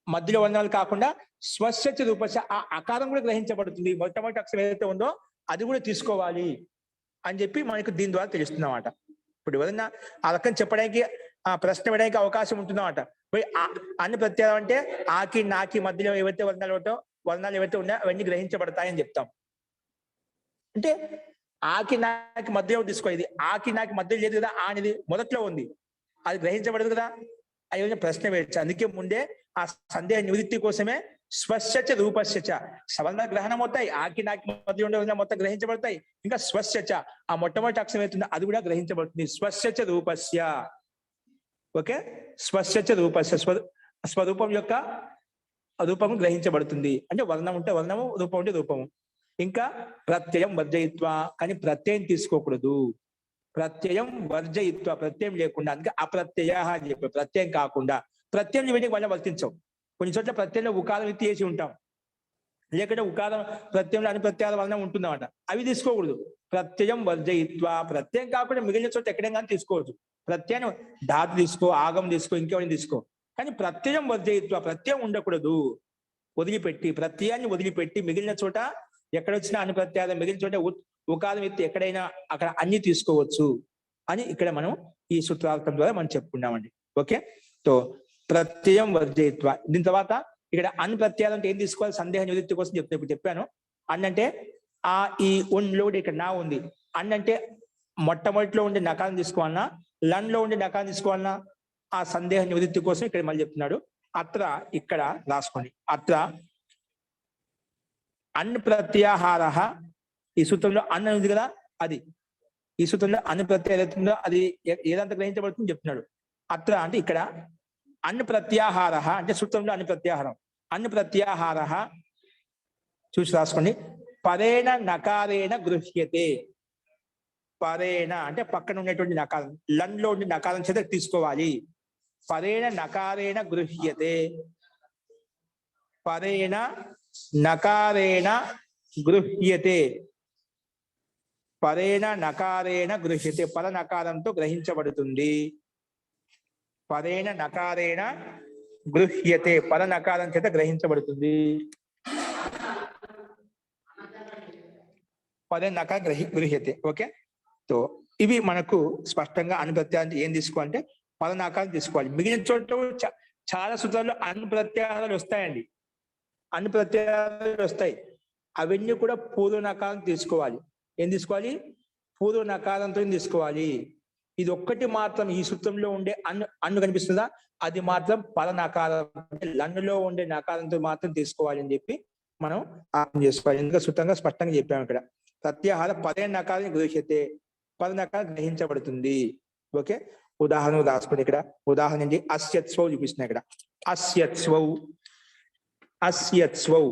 మధ్యలో వర్ణాలు కాకుండా స్వస్యచ రూపస్య ఆ అకారం కూడా గ్రహించబడుతుంది. మొట్టమొదటి అక్షరం ఏదైతే ఉందో అది కూడా తీసుకోవాలి అని చెప్పి మనకు దీని ద్వారా తెలుస్తుంది అన్నమాట. ఇప్పుడు ఎవరైనా ఆ రకం చెప్పడానికి ఆ ప్రశ్న వేయడానికి అవకాశం ఉంటుందన్నమాట. అన్ని ప్రత్యాలు అంటే ఆకి నాకి మధ్యలో ఏవైతే వర్ణాలు ఏవైతే ఉన్నాయో అవన్నీ గ్రహించబడతాయని చెప్తాం. అంటే ఆకి నాకి మధ్యలో తీసుకోవాలి. ఆకి నాకి మధ్యలో లేదు కదా, అనేది మొదట్లో ఉంది, అది గ్రహించబడదు కదా, అయ్యో ప్రశ్న వేయచ్చు. అందుకే ముందే ఆ సందేహ నివృత్తి కోసమే స్వస్యచ రూపస్యచ సవర్ణ గ్రహణం అవుతాయి. ఆకి నాకి మధ్య ఉండే మొత్తం గ్రహించబడతాయి. ఇంకా స్వస్యచ ఆ మొట్టమొదటి అక్షరం అవుతుందో అది కూడా గ్రహించబడుతుంది. స్వస్యచ రూపస్య. ఓకే, స్వస్యచ రూపస్య స్వరూపం యొక్క రూపము గ్రహించబడుతుంది. అంటే వర్ణం ఉంటే వర్ణము, రూపం ఉంటే రూపము. ఇంకా ప్రత్యయం వర్జయిత్వ, కానీ ప్రత్యయం తీసుకోకూడదు. ప్రత్యయం వర్జయిత్వ, ప్రత్యయం లేకుండా. అందుకే అప్రత్యయ అని చెప్పి ప్రత్యయం కాకుండా. ప్రత్యయం వీటికి వల్ల వర్తించవు. కొన్ని చోట్ల ప్రత్యయంలో ఉకారం ఎత్తి చేసి ఉంటాం, లేకుంటే ఉకారం ప్రత్యయంలో అన్ని ప్రత్యయాల వలన ఉంటుందన్నమాట. అవి తీసుకోకూడదు. ప్రత్యయం వర్జయిత్వ, ప్రత్యయం కాకుండా మిగిలిన చోట ఎక్కడైనా కానీ తీసుకోవచ్చు. ప్రత్యయం ధాతు తీసుకో, ఆగం తీసుకో, ఇంకేమైనా తీసుకో, కానీ ప్రత్యయం వర్జయిత్వ ప్రత్యయం ఉండకూడదు. వదిలిపెట్టి ప్రత్యయాన్ని వదిలిపెట్టి మిగిలిన చోట ఎక్కడొచ్చినా అన్ని ప్రత్యయాలు మిగిలిన చోట ఉకారం ఎత్తి ఎక్కడైనా అక్కడ అన్ని తీసుకోవచ్చు అని ఇక్కడ మనం ఈ సూత్రార్థం ద్వారా మనం చెప్పుకున్నామండి. ఓకే, సో ప్రత్యయం వర్జయిత్వ. దీని తర్వాత ఇక్కడ అన్ని ప్రత్యయాలు అంటే ఏం తీసుకోవాలి, సందేహ నివృత్తి కోసం ఇప్పుడు చెప్పాను. అన్నంటే ఆ ఈ ఉన్లో ఇక్కడ నా ఉంది. అన్నంటే మొట్టమొదటిలో ఉండే నకారం తీసుకోవాలన్నా, లన్లో ఉండే నకారం తీసుకోవాలన్నా, ఆ సందేహ నివృత్తి కోసం ఇక్కడ మళ్ళీ చెప్తున్నాడు. అత్ర ఇక్కడ రాసుకోండి. అత్ర అన్ ప్రత్యాహార ఈ సూత్రంలో అన్న ఉంది కదా అది, ఈ సూత్రంలో అన్న ప్రత్యయం ఏదైతుందో అది ఏదంతా గ్రహించబడుతుందో చెప్తున్నాడు. అత్ర అంటే ఇక్కడ అన్న ప్రత్యాహార అంటే సూత్రంలో అన్ని ప్రత్యాహారం. అన్న ప్రత్యాహార చూసి రాసుకోండి. పరేణ నకారేణ గృహ్యతే. పరేణ అంటే పక్కన ఉండేటువంటి నకారం, లంలో ఉండి నకారం చేత తీసుకోవాలి. పరేణ నకారేణ గృహ్యతే. పరేణ నకారేణ గృహ్యతే. పరేణ నకారేణ గృహ్యతే. పర నకారంతో గ్రహించబడుతుంది. పరేణ నకారేణ గృహ్యతే. పర నకారం చేత గ్రహించబడుతుంది. పదే నకారం గృహ్యతే. ఓకే, సో ఇవి మనకు స్పష్టంగా అనుప్రత్యాహారం ఏం తీసుకోవాలంటే పదనాకారం తీసుకోవాలి. మిగిలిన చోట చాలా సూత్రాల్లో అనుప్రత్యాహారాలు వస్తాయండి, అనుప్రత్యాహారాలు వస్తాయి. అవన్నీ కూడా పూర్వ నకారం తీసుకోవాలి. ఏం తీసుకోవాలి? పూర్వ నకారంతో తీసుకోవాలి. ఇది ఒక్కటి మాత్రం ఈ సూత్రంలో ఉండే అన్ను కనిపిస్తుందా, అది మాత్రం పద నకారం, లన్నులో ఉండే నకారంతో మాత్రం తీసుకోవాలి అని చెప్పి మనం అర్థం చేసుకోవాలి. ఎందుకంటే సూత్రంగా స్పష్టంగా చెప్పాము ఇక్కడ. ప్రత్యాహార పదే నకారం గృహ్యతే. పద నకారం గ్రహించబడుతుంది. ఓకే, ఉదాహరణ రాసుకోండి. ఇక్కడ ఉదాహరణ ఏంటి? అస్యత్స్వౌ చూపిస్తున్నాయి ఇక్కడ. అస్యత్స్వౌ, అస్యత్స్వౌ.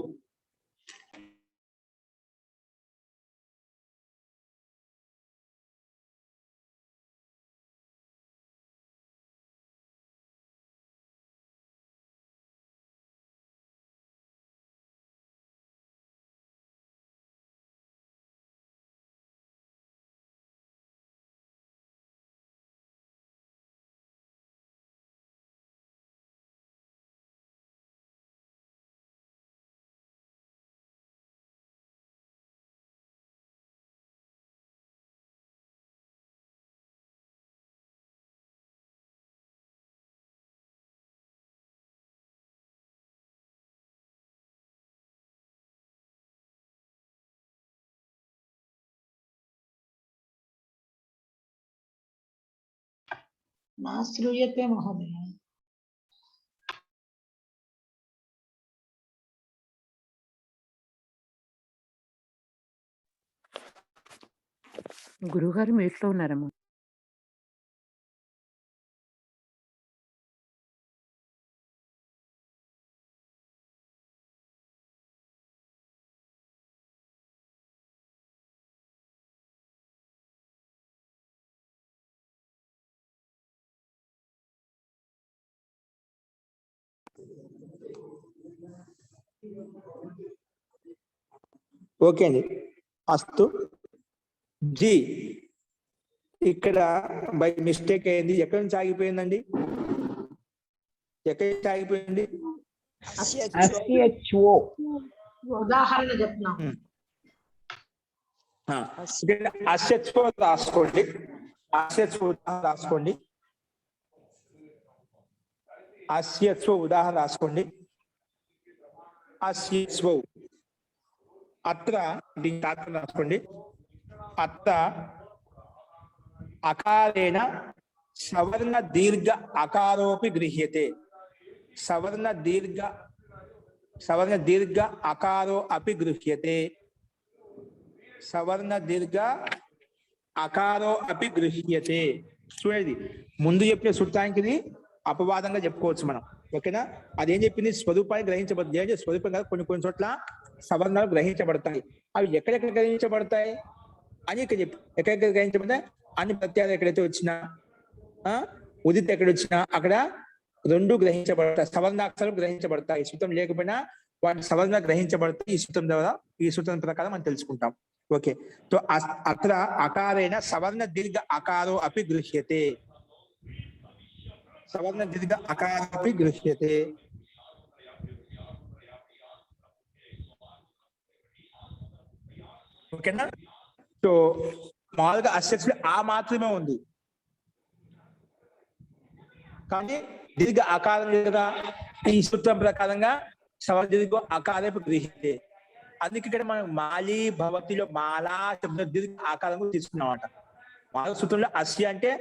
न श्रूयते महोदय। గురుగారు మీట్లో ఉన్నారమ్మా. ఓకే అండి, అస్తు. జీ ఇక్కడ బై మిస్టేక్ అయింది. ఎక్కడి నుంచి ఆగిపోయిందండి? ఎక్కడి నుంచి ఆగిపోయింది? ఉదాహరణ చెప్తున్నాం. అస్యత్వ రాసుకోండి. అస్యత్వ రాసుకోండి. అస్యత్వ ఉదాహరణ రాసుకోండి. అస్యత్వ అత్ర దీని తాత్పర్యం రాసుకోండి. అత్ర అకారేణ సవర్ణ దీర్ఘ అకారోపి గృహ్యతే. సవర్ణ దీర్ఘ అకారో అపి గృహ్యతే. సవర్ణ దీర్ఘ అకారో అపి గృహ్యతే. చూడండి, ముందు చెప్పిన సూత్రానికి ఇది అపవాదంగా చెప్పుకోవచ్చు మనం. ఓకేనా? అదేం చెప్పింది? స్వరూపాన్ని గ్రహించబడుతుంది. ఏంటి స్వరూపం కాదు, కొన్ని చోట్ల సవర్ణాలు గ్రహించబడతాయి. అవి ఎక్కడెక్కడ గ్రహించబడతాయి అని ఇక్కడ చెప్పి, ఎక్కడెక్కడ గ్రహించబడతాయి అన్ని ప్రత్యయాలు ఎక్కడైతే వచ్చినా, ఉదిత్ ఎక్కడ వచ్చినా అక్కడ రెండు గ్రహించబడతాయి. సవర్ణాక్షరాలు గ్రహించబడతాయి. సూత్రం లేకపోయినా వాటి సవర్ణ గ్రహించబడతాయి. ఈ సూత్రం ద్వారా, ఈ సూత్రం ప్రకారం మనం తెలుసుకుంటాం. ఓకే, సో అత్ర అకారేణ సవర్ణ దీర్ఘ అకారో అపి గృహ్యతే. సవర్ణ దీర్ఘ అకారో అపి గృహ్యతే. ఓకేనా? సో మామూలుగా అస్యత్వ ఆ మాత్రమే ఉంది, కానీ దీర్ఘ ఆకారం లేదా ఈ సూత్రం ప్రకారంగా సవర్ణ దీర్ఘ అకారపు గృహ్యతే. అందుకే ఇక్కడ మనం మాలి భవతిలో మాలా శబ్ద దీర్ఘ ఆకారం తీసుకున్నామట. మాల సూత్రంలో అస్య అంటే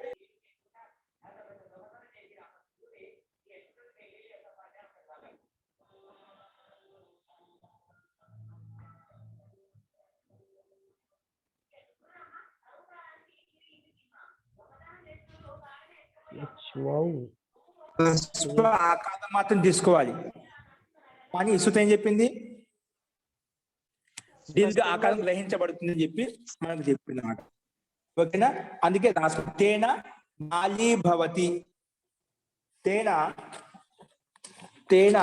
హ్రస్వ ఆకారం మాత్రం తీసుకోవాలి. కానీ ఈ సూత్రం ఏం చెప్పింది? దీర్ఘ ఆకారం గ్రహించబడుతుందని చెప్పి మనకు చెప్పింది అన్నమాట. ఓకేనా? అందుకే రాసు తేన మాలీ భవతి, తేన తేన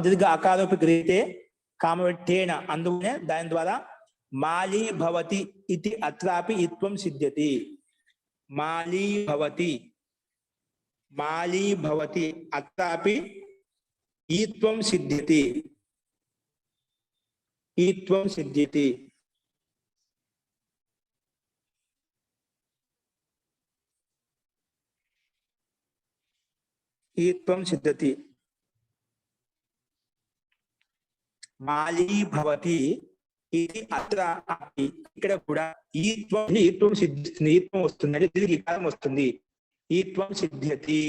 దీర్ఘ ఆకారోపి గృహీతే కామవేట్టేన, అందుకనే దాని ద్వారా మాలీ భవతి ఇది అత్రాపి ఈత్వం సిద్ధ్యతి. మాలీ భవతి, మాలీ భవతి అత్రాపి ఈత్వం సిద్ధ్యతి, ఈత్వం సిద్ధ్యతి. ఈత్వం సిద్ధ్యతి. మాలీ భవతి ఇది అత్ర అపి, ఇక్కడ కూడా ఈత్వం సిద్ధిస్తుంది, ఈత్వం వస్తుంది అంటే దీనికి ఈకారం వస్తుంది. ఈత్వం సిద్ధ్యతి.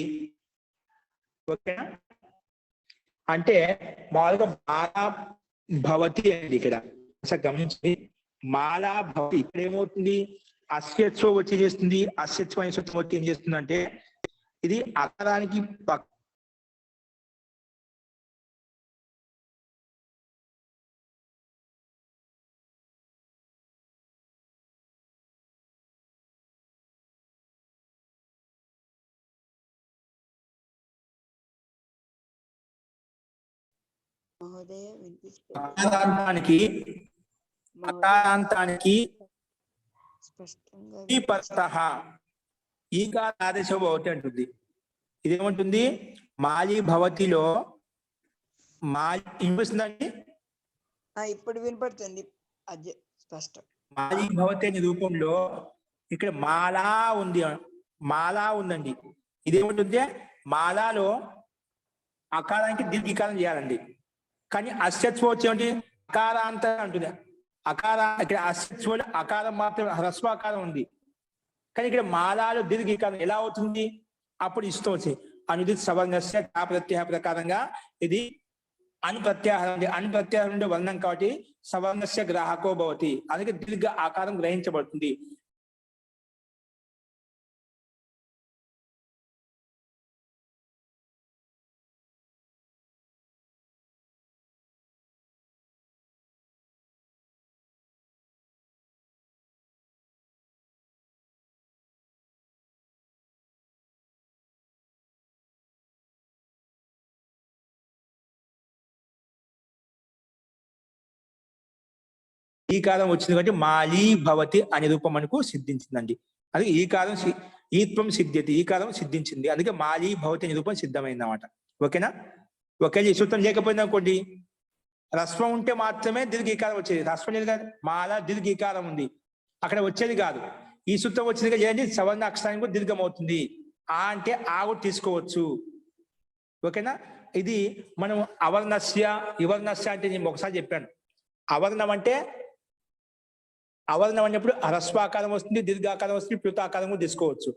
ఓకేనా? అంటే మామూలుగా మాలా భవతి అండి. ఇక్కడ అసలు గమనించి మాలా భవతి ఇక్కడ ఏమవుతుంది? అస్యత్వం వచ్చి చేస్తుంది. అస్యత్వం అనే సూత్రం వచ్చి ఏం చేస్తుంది అంటే ఇది అకారానికి అకారాంతానికి ఈకార ఆదేశం ఒకటి అంటుంది. ఇదేమంటుంది? మాలీ భవతిలో వినిపిస్తుందండి? ఇప్పుడు వినపడుతుంది. అది స్పష్టం. మాలీ భవతి అనే రూపంలో ఇక్కడ మాలా ఉంది, మాలా ఉందండి. ఇదేమంటుంది? మాలాలో అకారానికి దీర్ఘీకారం చేయాలండి. కానీ అస్యత్వం వచ్చేటి అకారాంత అంటుంది. ఇక్కడ అస్యత్వం అకారం మాత్రం హ్రస్వాకారం ఉంది. కానీ ఇక్కడ మాలాలో దీర్ఘీకారం ఎలా అవుతుంది? అప్పుడు ఇష్టం వచ్చి అనుదిత్ సవర్ణస్య ప్రత్యయ ప్రకారంగా ఇది అనుప్రత్యాహారం, అనుప్రత్యాహారం ఉండే వర్ణం కాబట్టి సవర్ణస్య గ్రాహకో భవతి, అందుకే దీర్ఘ ఆకారం గ్రహించబడుతుంది. ఈ కాలం వచ్చింది కాబట్టి మాలీ భవతి అనే రూపం మనకు సిద్ధించిందండి. అది ఈ కాలం ఈత్వం సిద్ధ్యతి, ఈ కాలం సిద్ధించింది. అందుకే మాలీ భవతి అనే రూపం సిద్ధమైంది అన్నమాట. ఓకేనా? ఒకవేళ ఈ సూత్రం లేకపోయింది అనుకోండి, రస్వం ఉంటే మాత్రమే దీర్ఘీకారం వచ్చేది. రస్వం లేదు కదా, మాల దీర్ఘీకారం ఉంది, అక్కడ వచ్చేది కాదు. ఈ సూత్రం వచ్చింది చేయండి, సవర్ణ అక్షరానికి కూడా దీర్ఘం అవుతుంది. ఆ అంటే ఆ కూడా తీసుకోవచ్చు. ఓకేనా? ఇది మనం అవర్ణస్య ఇవర్ణస్య అంటే నేను ఒకసారి చెప్పాను. అవర్ణం అంటే అవర్ణం అన్నప్పుడు హ్రస్వాకారం వస్తుంది, దీర్ఘాకారం వస్తుంది, ప్లుతాకారం కూడా తీసుకోవచ్చు.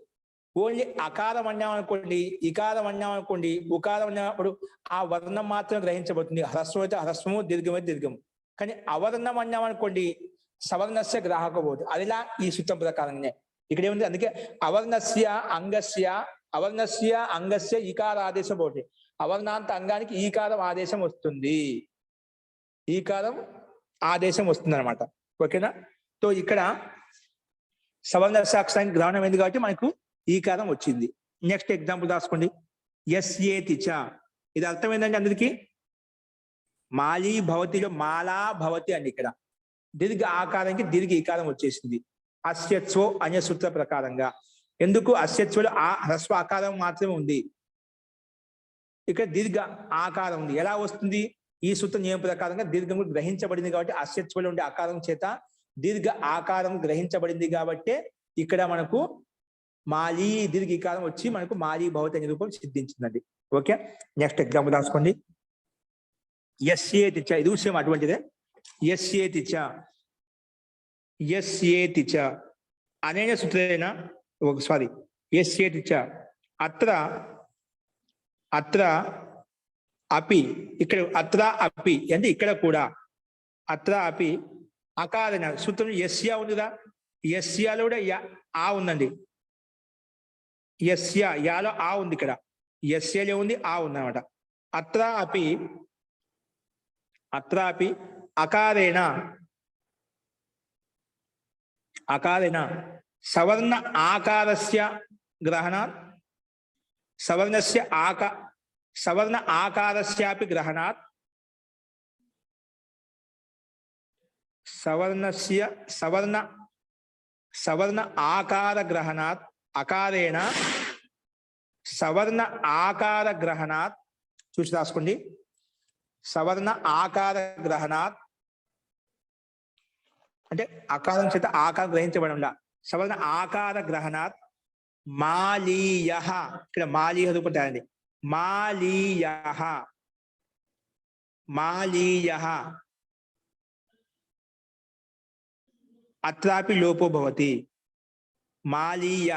ఓన్లీ అకారం అన్నామనుకోండి, ఇకారం అన్నామనుకోండి, ఉకారం అన్నప్పుడు ఆ వర్ణం మాత్రం గ్రహించబడుతుంది. హ్రస్వం అయితే హ్రస్వము, దీర్ఘం అయితే దీర్ఘము. కానీ అవర్ణం అన్నామనుకోండి సవర్ణస్య గ్రాహకబోదు. అదిలా ఈ సూత్రం ప్రకారంగానే ఇక్కడ ఏముంది? అందుకే అవర్ణస్య అంగస్య ఈకార ఆదేశం ఒకటి. అవర్ణాంత అంగానికి ఈకారం ఆదేశం వస్తుంది, ఈకారం ఆదేశం వస్తుంది అనమాట. ఓకేనా? సో ఇక్కడ సవర్ణస్యాక్షరానికి గ్రహణం అయింది కాబట్టి మనకు ఈకారం వచ్చింది. నెక్స్ట్ ఎగ్జాంపుల్ రాసుకోండి. ఎస్ఏతి చ, ఇది అర్థమైందండి అందరికి? మాలీ భవతిలో మాలా భవతి అండి. ఇక్కడ దీర్ఘ ఆకారానికి దీర్ఘ ఈకారం వచ్చేసింది అస్యత్వో అనే సూత్ర ప్రకారంగా. ఎందుకు? అస్యత్వలో ఆ హ్రస్వ ఆకారం మాత్రమే ఉంది, ఇక్కడ దీర్ఘ ఆకారం ఉంది. ఎలా వస్తుంది? ఈ సూత్ర నియమం ప్రకారంగా దీర్ఘం గ్రహించబడింది కాబట్టి అస్యత్వలో ఉండే ఆకారం చేత దీర్ఘ ఆకారం గ్రహించబడింది కాబట్టి ఇక్కడ మనకు మాలీ దీర్ఘీకారం వచ్చి మనకు మాలీ భవతి అనే రూపం సిద్ధించిందండి. ఓకే, నెక్స్ట్ ఎగ్జాంపుల్ రాసుకోండి. యస్యేతి చ, ఇది విషయం అటువంటిదే. యస్యేతి చ అనేన సూత్రేణ, సారీ, యస్యేతి చ అత్ర అపి, ఇక్కడ అత్ర అపి అంటే ఇక్కడ కూడా అత్ర అపి అకారణ సూత్రం యస్య ఉందిరా, యస్యలో కూడా ఆ ఉందండి. యస్య యాలో ఆ ఉంది, ఇక్కడ యస్యలో ఉంది ఆ ఉంది అనమాట. అత్రాపి అకారేణ సవర్ణ ఆకారస్య గ్రహణాత్ సవర్ణ ఆకారస్యాపి గ్రహణాత్ సవర్ణ ఆకార గ్రహణాత్ అకారేణ సవర్ణ ఆకార గ్రహణాత్ చూసి రాసుకోండి. సవర్ణ ఆకార గ్రహణాత్ అంటే అకారం చేత ఆకారం గ్రహించబడంలా. సవర్ణ ఆకార గ్రహణాత్ మాలీయ, ఇక్కడ మాలీయ రూపం తేండి. మాలీయ అత్రాపి లోపో భవతి. మాలీయ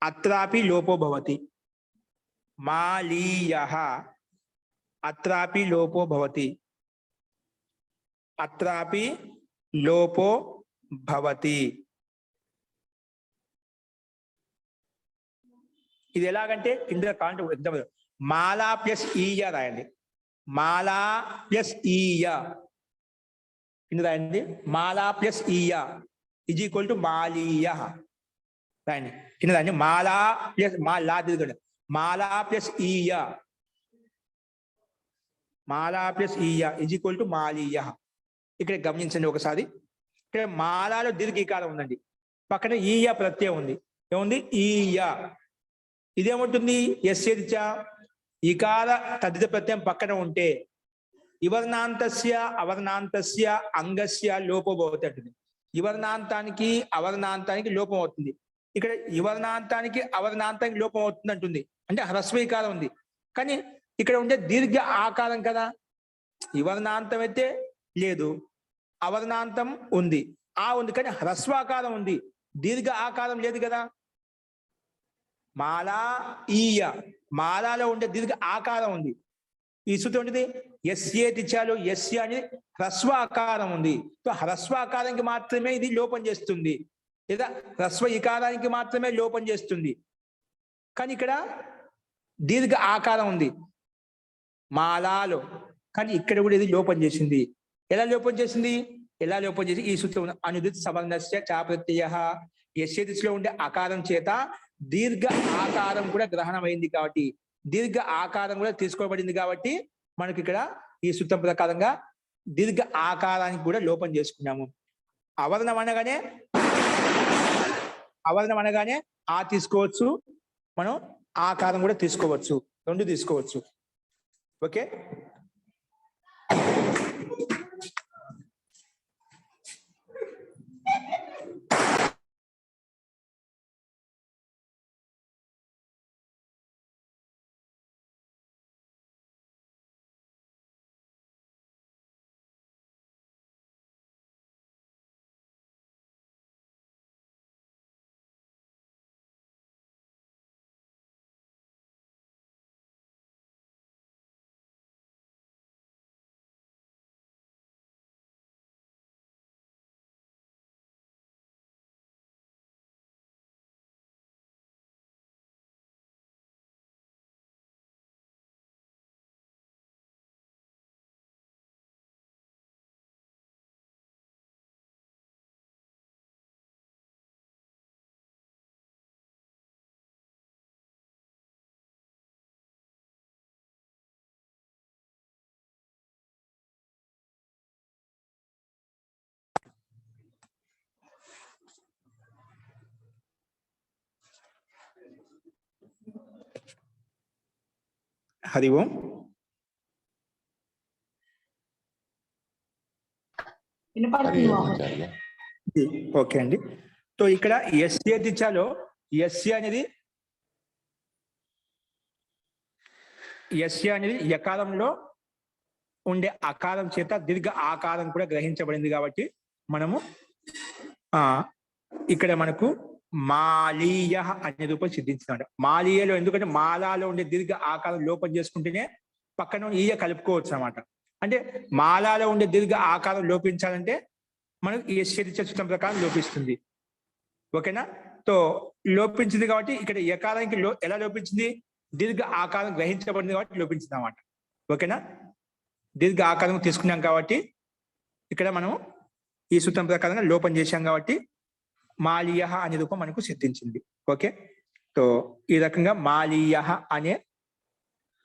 అత్రాపి లోపో భవతి. మాలీయ అత్రాపి లోపో భవతి. అత్రాపి లోపో భవతి. ఇది ఎలాగంటే కింద కాంట ఎగ్జాంపుల్ మాలా ప్లస్ ఈయ రాయండి. మాలా ప్లస్ ఈయ కింద రాయండి. మాలా ప్లస్ ఈయ ఈజ్ ఈక్వల్ టు మాలీయ రాయండి. కింద రాయండి. మాలా ప్లస్ మాలా తిరగండి. మాలా ప్లస్ ఈయ ఈజ్ ఈక్వల్ టు మాలీయ. ఇక్కడ గమనించండి ఒకసారి. ఇక్కడ మాలాలో దీర్ఘీకారం ఉందండి, పక్కన ఈయ ప్రత్యయం ఉంది. ఏముంది? ఈయ. ఇదేముంటుంది? యస్యదిచ ఇకార తద్ధిత ప్రత్యయం పక్కన ఉంటే ఇవర్ణాంతస్య అవర్ణాంతస్య అంగస్య లోపం అవుతుంది. ఇవర్ణాంతానికి అవర్ణాంతానికి లోపం అవుతుంది. ఇక్కడ ఇవర్ణాంతానికి అవర్ణాంతానికి లోపం అవుతుంది అంటుంది, అంటే హ్రస్వీకారం ఉంది. కానీ ఇక్కడ ఉండే దీర్ఘ ఆకారం కదా, ఇవర్ణాంతం అయితే లేదు, అవర్ణాంతం ఉంది, ఆ ఉంది, కానీ హ్రస్వాకారం ఉంది, దీర్ఘ ఆకారం లేదు కదా. మాలా ఈయ, మాలాలో ఉండే దీర్ఘ ఆకారం ఉంది. ఈ సూత్రం ఉంటుంది యస్యేతిచాలో యస్య అని హ్రస్వాకారం ఉంది. సో హ్రస్వాకారానికి మాత్రమే ఇది లోపం చేస్తుంది, లేదా హ్రస్వ ఇకారానికి మాత్రమే లోపం చేస్తుంది. కానీ ఇక్కడ దీర్ఘ ఆకారం ఉంది మాలాలో, కానీ ఇక్కడ కూడా ఇది లోపం చేసింది. ఎలా లోపం చేసింది? ఈ సూత్రం అనుదిత్ సవర్ణస్య చాప్రత్యయ యస్యతిలో ఉండే ఆకారం చేత దీర్ఘ ఆకారం కూడా గ్రహణమైంది కాబట్టి, దీర్ఘ ఆకారం కూడా తీసుకోబడింది కాబట్టి మనకి ఇక్కడ ఈ సూత్రం ప్రకారంగా దీర్ఘ ఆకారానికి కూడా లోపం చేసుకున్నాము. అవర్ణం అనగానే ఆ తీసుకోవచ్చు, మనం ఆకారం కూడా తీసుకోవచ్చు, రెండు తీసుకోవచ్చు. ఓకే. హరి ఓం. ఓకే అండి. సో ఇక్కడ యస్య దిశలో యస్య అనేది యకారంలో ఉండే ఆకారం చేత దీర్ఘ ఆకారం కూడా గ్రహించబడింది కాబట్టి మనము ఇక్కడ మనకు మాలీయ అనే రూపం సిద్ధించినాడు. మాలీయలో ఎందుకంటే మాలాలో ఉండే దీర్ఘ ఆకారం లోపం చేసుకుంటేనే పక్కన ఈయ కలుపుకోవచ్చు అనమాట. అంటే మాలాలో ఉండే దీర్ఘ ఆకారం లోపించాలంటే మనకు ఈ యస్య దిశ సూత్రం ప్రకారం లోపిస్తుంది. ఓకేనా? తో లోపించింది కాబట్టి ఇక్కడ యకారానికి ఎలా లోపించింది? దీర్ఘ ఆకారం గ్రహించబడింది కాబట్టి లోపించింది అన్నమాట. ఓకేనా? దీర్ఘ ఆకారం తీసుకున్నాం కాబట్టి ఇక్కడ మనం ఈ సూత్రం ప్రకారంగా లోపం చేశాం కాబట్టి మాలీయ అనే రూపం మనకు సిద్ధించింది. ఓకే, సో ఈ రకంగా మాలీయ అనే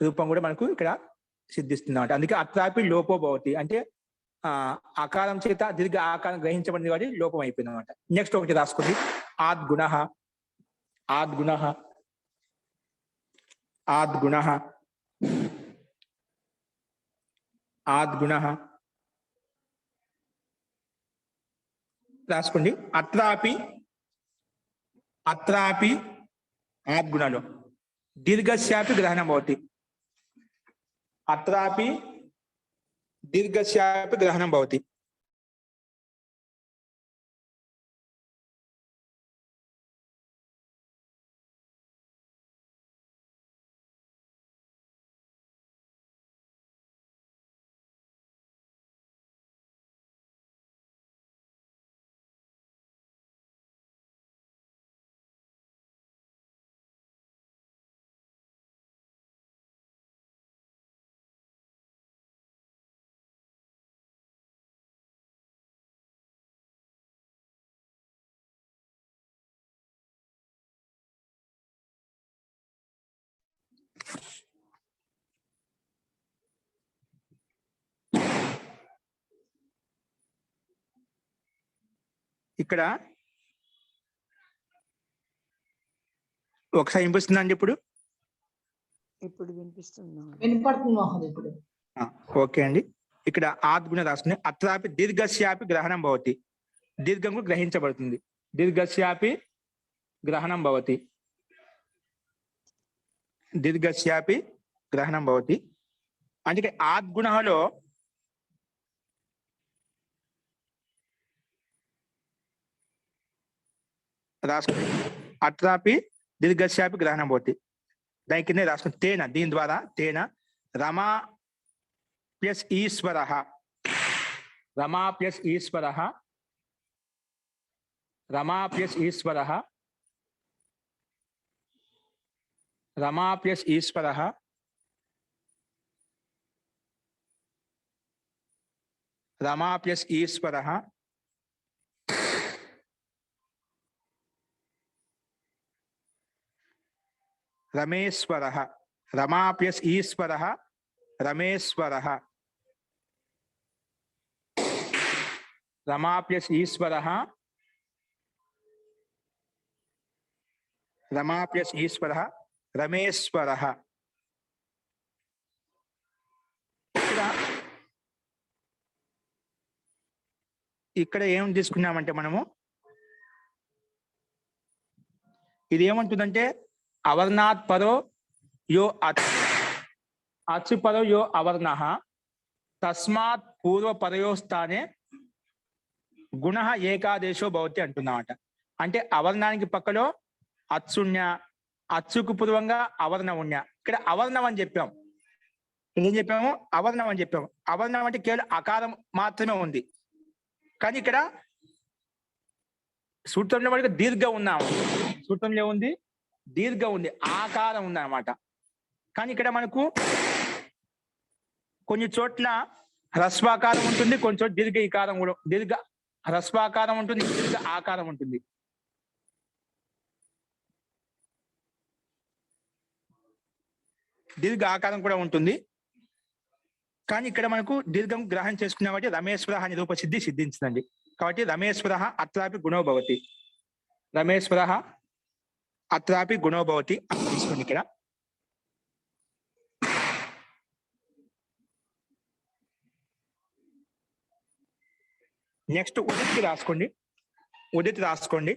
రూపం కూడా మనకు ఇక్కడ సిద్ధిస్తుంది అన్నమాట. అందుకే అత్రాపి లోపో భవతి అంటే ఆకారం చేత దీర్ఘ ఆకారం గ్రహించబడింది కాబట్టి లోపం అయిపోయింది అనమాట. నెక్స్ట్ ఒకటి రాసుకుంది ఆద్గుణ. ఆద్గుణ ఆద్గుణ ఆద్గుణ రాసుకోండి. అత్రాపి అత్రాపి ఆద్గుణలో దీర్ఘస్యాపి గ్రహణం భవతి. అత్రాపి దీర్ఘస్యాపి గ్రహణం భవతి. ఇక్కడ ఒకసారి వినిపిస్తుందండి ఇప్పుడు? ఇప్పుడు వినిపిస్తుందా? వినపడుతుంది మోహన్ ఇప్పుడు. ఓకే అండి. ఇక్కడ ఆద్గుణ రాసుకుని అత్రాపి దీర్ఘస్యాపి గ్రహణం భవతి. దీర్ఘంకు గ్రహించబడుతుంది. దీర్ఘస్యాపి గ్రహణం భవతి. దీర్ఘస్యాపి గ్రహణం భవతి అంటే ఆద్గుణలో రాసుకుని అత్రాపి దీర్ఘస్యాపి గ్రహణం భవతి. దాని కింద రాసుకుని తేన, దీని ద్వారా తేన రమా ప్లస్ ఈశ్వర, రమా ప్లస్ ఈశ్వర, రమా ప్లస్ ఈశ్వర, రమా ప్లస్ ఈశ్వర, రమా ప్లస్ ఈశ్వర, రమేశ్వర, రమా ప్లస్ ఈశ్వర, రమేశ్వర, రమా ప్లస్ ఈశ్వర, రమా ప్లస్ ఈశ్వర, రమేశ్వర. ఇక్కడ ఏం తీసుకున్నామంటే మనము ఇది ఏమంటుందంటే అవర్ణాత్ పరో యో అచ్చు పరో యో అవర్ణ తస్మాత్ పూర్వ పరయో స్థానే గుణ ఏకాదేశో భవతి అంటున్నమాట. అంటే అవర్ణానికి పక్కలో అచ్చుణ్య, అచ్చుకు పూర్వంగా అవర్ణ ఉణ్య. ఇక్కడ అవర్ణం అని చెప్పాం. ఏం చెప్పాము? అవర్ణం అని చెప్పాము. అవర్ణం అంటే కేవలం అకారం మాత్రమే ఉంది. కానీ ఇక్కడ సూత్రంలో మనకి దీర్ఘ ఉన్నాము. సూత్రంలో ఉంది దీర్ఘ ఉంది, ఆకారం ఉంది అన్నమాట. కానీ ఇక్కడ మనకు కొన్ని చోట్ల హ్రస్వాకారం ఉంటుంది, కొన్ని చోట్ల దీర్ఘ ఈకారం కూడా, దీర్ఘ హ్రస్వాకారం ఉంటుంది, దీర్ఘ ఆకారం ఉంటుంది. దీర్ఘ ఆకారం కూడా ఉంటుంది. కానీ ఇక్కడ మనకు దీర్ఘం గ్రహణం చేసుకున్నాం కాబట్టి రమేశ్వర అనే రూప సిద్ధి సిద్ధించిందండి. కాబట్టి రమేశ్వర అత్రాపి గుణో భవతి. రమేశ్వర అత్రాపి గుణో భవతి తీసుకోండి. ఇక్కడ నెక్స్ట్ ఉదితి రాసుకోండి. ఉదితి రాసుకోండి.